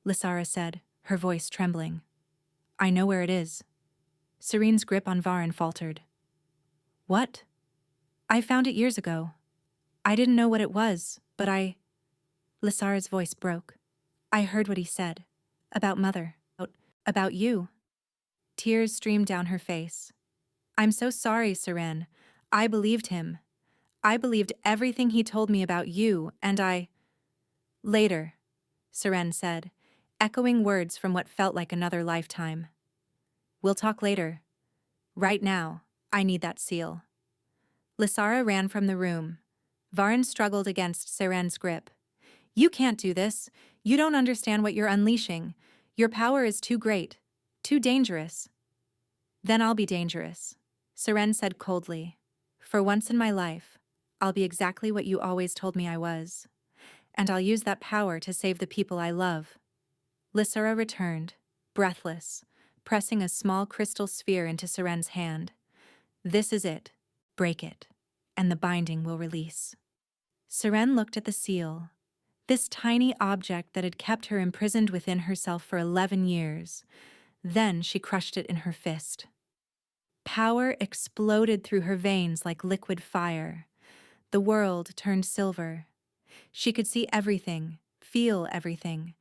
Lysara said, her voice trembling. I know where it is. Serene's grip on Varen faltered. What? I found it years ago. I didn't know what it was, but Lysara's voice broke. I heard what he said. About Mother. About you. Tears streamed down her face. I'm so sorry, Seren. I believed him. I believed everything he told me about you, and Later, Seren said, echoing words from what felt like another lifetime. We'll talk later. Right now, I need that seal. Lysara ran from the room. Varen struggled against Seren's grip. You can't do this. You don't understand what you're unleashing. Your power is too great, too dangerous. Then I'll be dangerous, Seren said coldly. For once in my life, I'll be exactly what you always told me I was. And I'll use that power to save the people I love. Lysara returned, breathless, pressing a small crystal sphere into Seren's hand. This is it. Break it, and the binding will release. Seren looked at the seal, this tiny object that had kept her imprisoned within herself for 11 years. Then she crushed it in her fist. Power exploded through her veins like liquid fire. The world turned silver. She could see everything, feel everything.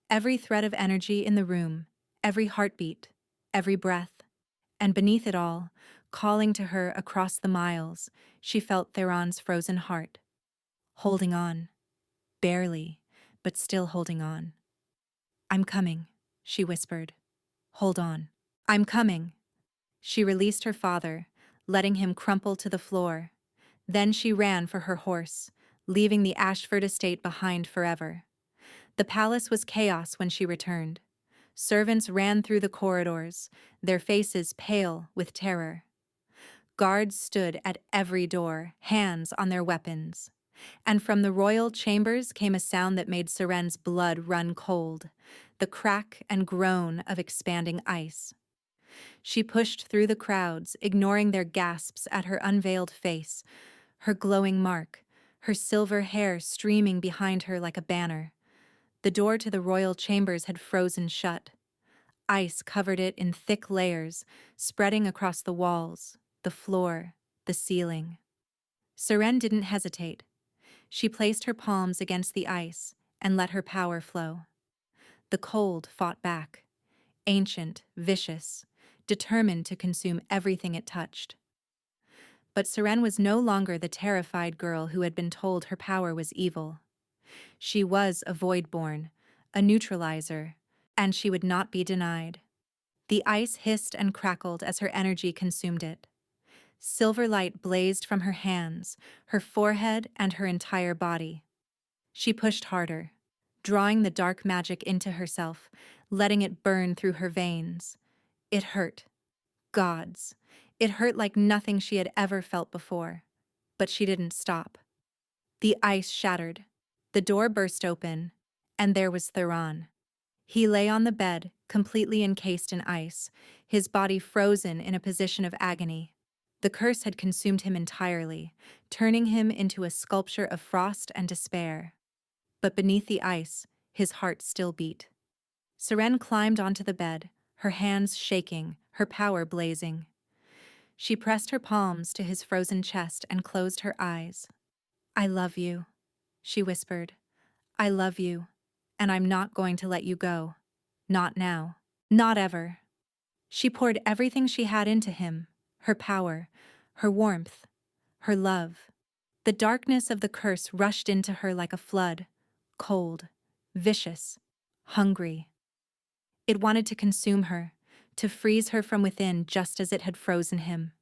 Every thread of energy in the room, every heartbeat, every breath. And beneath it all, calling to her across the miles, she felt Theron's frozen heart. Holding on. Barely, but still holding on. I'm coming, she whispered. Hold on. I'm coming. She released her father, letting him crumple to the floor. Then she ran for her horse, leaving the Ashford estate behind forever. The palace was chaos when she returned. Servants ran through the corridors, their faces pale with terror. Guards stood at every door, hands on their weapons. And from the royal chambers came a sound that made Seren's blood run cold, the crack and groan of expanding ice. She pushed through the crowds, ignoring their gasps at her unveiled face, her glowing mark, her silver hair streaming behind her like a banner. The door to the royal chambers had frozen shut. Ice covered it in thick layers, spreading across the walls, the floor, the ceiling. Seren didn't hesitate. She placed her palms against the ice and let her power flow. The cold fought back, ancient, vicious, determined to consume everything it touched. But Seren was no longer the terrified girl who had been told her power was evil. She was a void-born, a neutralizer, and she would not be denied. The ice hissed and crackled as her energy consumed it. Silver light blazed from her hands, her forehead, and her entire body. She pushed harder, drawing the dark magic into herself, letting it burn through her veins. It hurt. Gods. It hurt like nothing she had ever felt before. But she didn't stop. The ice shattered. The door burst open, and there was Theron. He lay on the bed, completely encased in ice, his body frozen in a position of agony. The curse had consumed him entirely, turning him into a sculpture of frost and despair. But beneath the ice, his heart still beat. Seren climbed onto the bed, her hands shaking, her power blazing. She pressed her palms to his frozen chest and closed her eyes. "I love you," she whispered. "I love you, and I'm not going to let you go. Not now. Not ever." She poured everything she had into him, her power, her warmth, her love. The darkness of the curse rushed into her like a flood, cold, vicious, hungry. It wanted to consume her, to freeze her from within just as it had frozen him.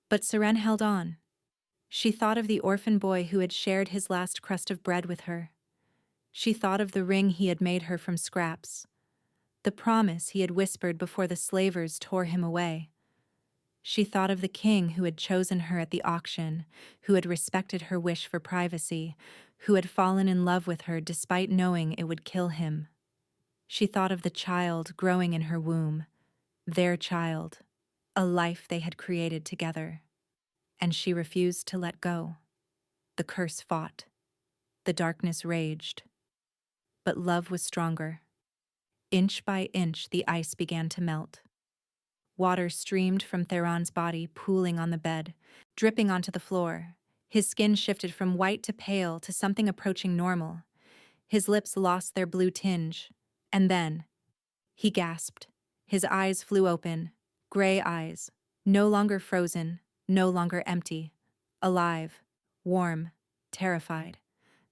But Seren held on. She thought of the orphan boy who had shared his last crust of bread with her. She thought of the ring he had made her from scraps, the promise he had whispered before the slavers tore him away. She thought of the king who had chosen her at the auction, who had respected her wish for privacy, who had fallen in love with her despite knowing it would kill him. She thought of the child growing in her womb, their child, a life they had created together. And she refused to let go. The curse fought. The darkness raged. But love was stronger. Inch by inch, the ice began to melt. Water streamed from Theron's body, pooling on the bed, dripping onto the floor. His skin shifted from white to pale to something approaching normal. His lips lost their blue tinge. And then, he gasped. His eyes flew open, gray eyes, no longer frozen, no longer empty, alive, warm, terrified.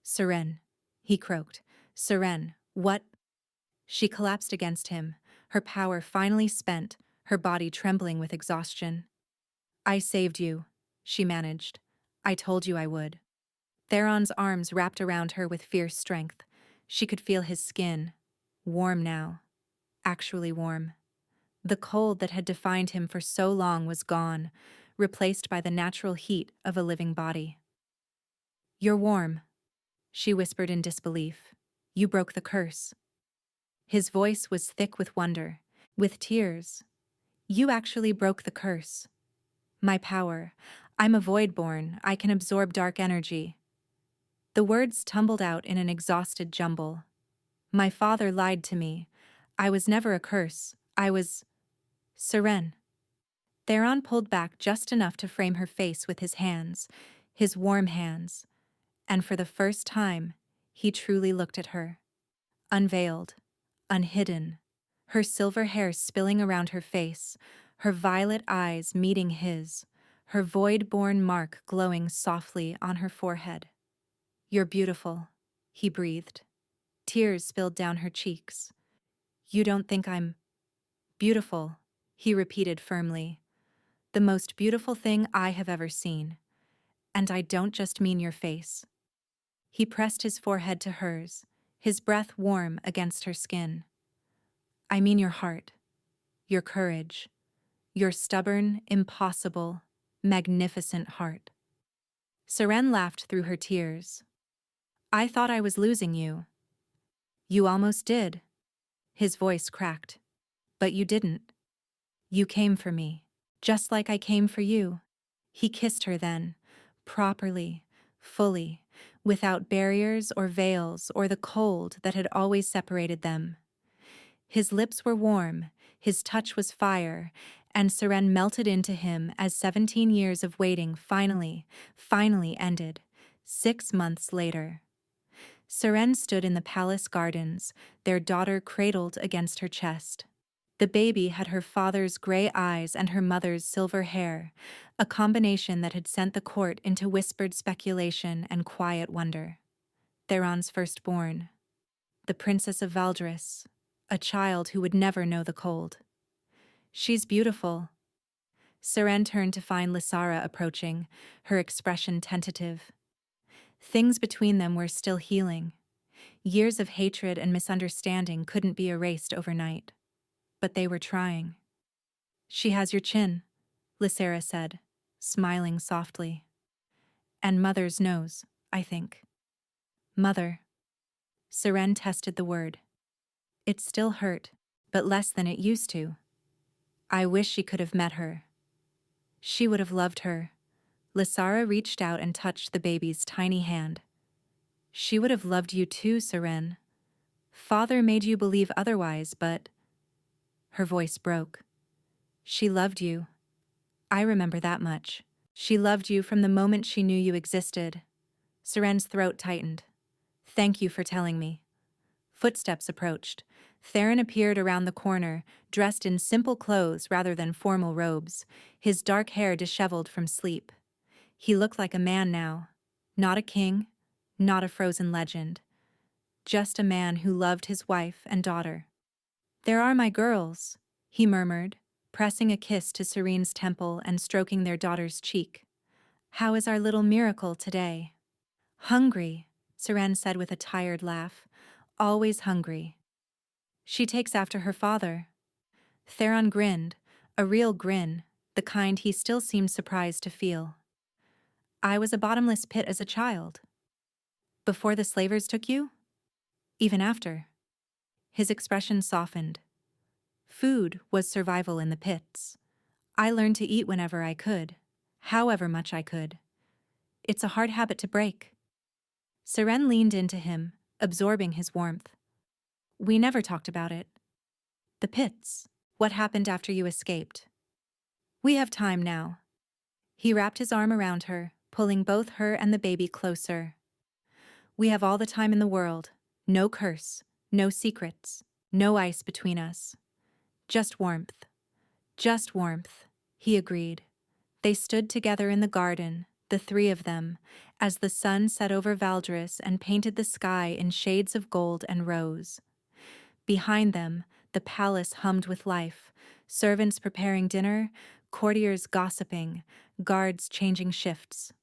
"Seren," he croaked. "Seren, what?" She collapsed against him, her power finally spent, her body trembling with exhaustion. "I saved you," she managed. "I told you I would." Theron's arms wrapped around her with fierce strength. She could feel his skin, warm now, actually warm. The cold that had defined him for so long was gone, replaced by the natural heat of a living body. "You're warm," she whispered in disbelief. "You broke the curse." His voice was thick with wonder, with tears. "You actually broke the curse. My power. I'm a void-born. I can absorb dark energy." The words tumbled out in an exhausted jumble. "My father lied to me. I was never a curse. I was..." "Seren." Theron pulled back just enough to frame her face with his hands, his warm hands, and for the first time, he truly looked at her. Unveiled, unhidden, her silver hair spilling around her face, her violet eyes meeting his, her void-born mark glowing softly on her forehead. "You're beautiful," he breathed. Tears spilled down her cheeks. "You don't think I'm beautiful," he repeated firmly. "The most beautiful thing I have ever seen. And I don't just mean your face. He pressed his forehead to hers, his breath warm against her skin. I mean your heart, your courage, your stubborn, impossible, magnificent heart. Seren laughed through her tears. I thought I was losing you. You almost did. His voice cracked. But you didn't. You came for me, just like I came for you. He kissed her then, properly, fully, without barriers or veils or the cold that had always separated them. His lips were warm, his touch was fire, and Seren melted into him as 17 years of waiting finally ended, 6 months later. Seren stood in the palace gardens, their daughter cradled against her chest. The baby had her father's gray eyes and her mother's silver hair, a combination that had sent the court into whispered speculation and quiet wonder. Theron's firstborn, the Princess of Valdris, a child who would never know the cold. She's beautiful. Seren turned to find Lysara approaching, her expression tentative. Things between them were still healing. Years of hatred and misunderstanding couldn't be erased overnight. But they were trying. She has your chin, Lysara said, smiling softly. And Mother's nose, I think. Mother. Seren tested the word. It still hurt, but less than it used to. I wish she could have met her. She would have loved her. Lysara reached out and touched the baby's tiny hand. She would have loved you too, Seren. Father made you believe otherwise, but... Her voice broke. She loved you. I remember that much. She loved you from the moment she knew you existed. Seren's throat tightened. Thank you for telling me. Footsteps approached. Theron appeared around the corner, dressed in simple clothes rather than formal robes, his dark hair disheveled from sleep. He looked like a man now. Not a king, not a frozen legend. Just a man who loved his wife and daughter. There are my girls, he murmured, pressing a kiss to Serene's temple and stroking their daughter's cheek. How is our little miracle today? Hungry, Seren said with a tired laugh. Always hungry. She takes after her father. Theron grinned, a real grin, the kind he still seemed surprised to feel. I was a bottomless pit as a child. Before the slavers took you? Even after. His expression softened. Food was survival in the pits. I learned to eat whenever I could, however much I could. It's a hard habit to break. Seren leaned into him, absorbing his warmth. We never talked about it. The pits. What happened after you escaped? We have time now. He wrapped his arm around her, pulling both her and the baby closer. We have all the time in the world. No curse, no secrets, no ice between us. Just warmth. Just warmth, he agreed. They stood together in the garden, the three of them, as the sun set over Valdris and painted the sky in shades of gold and rose. Behind them, the palace hummed with life, servants preparing dinner, courtiers gossiping, guards changing shifts.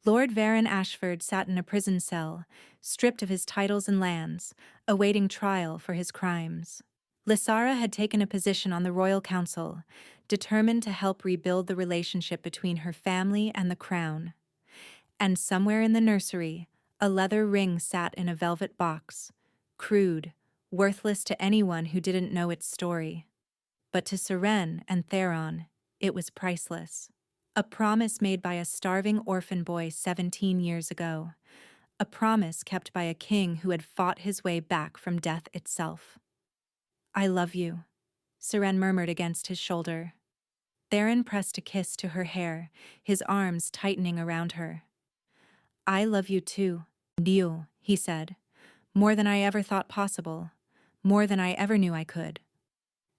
Lord Varon Ashford sat in a prison cell, stripped of his titles and lands, awaiting trial for his crimes. Lysara had taken a position on the royal council, determined to help rebuild the relationship between her family and the crown. And somewhere in the nursery, a leather ring sat in a velvet box, crude, worthless to anyone who didn't know its story. But to Seren and Theron, it was priceless. A promise made by a starving orphan boy 17 years ago. A promise kept by a king who had fought his way back from death itself. I love you, Seren murmured against his shoulder. Theron pressed a kiss to her hair, his arms tightening around her. I love you too, Dio, he said. More than I ever thought possible. More than I ever knew I could.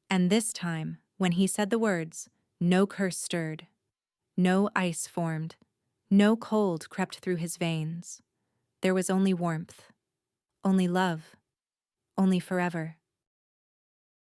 And this time, when he said the words, no curse stirred. No ice formed. No cold crept through his veins. There was only warmth. Only love. Only forever.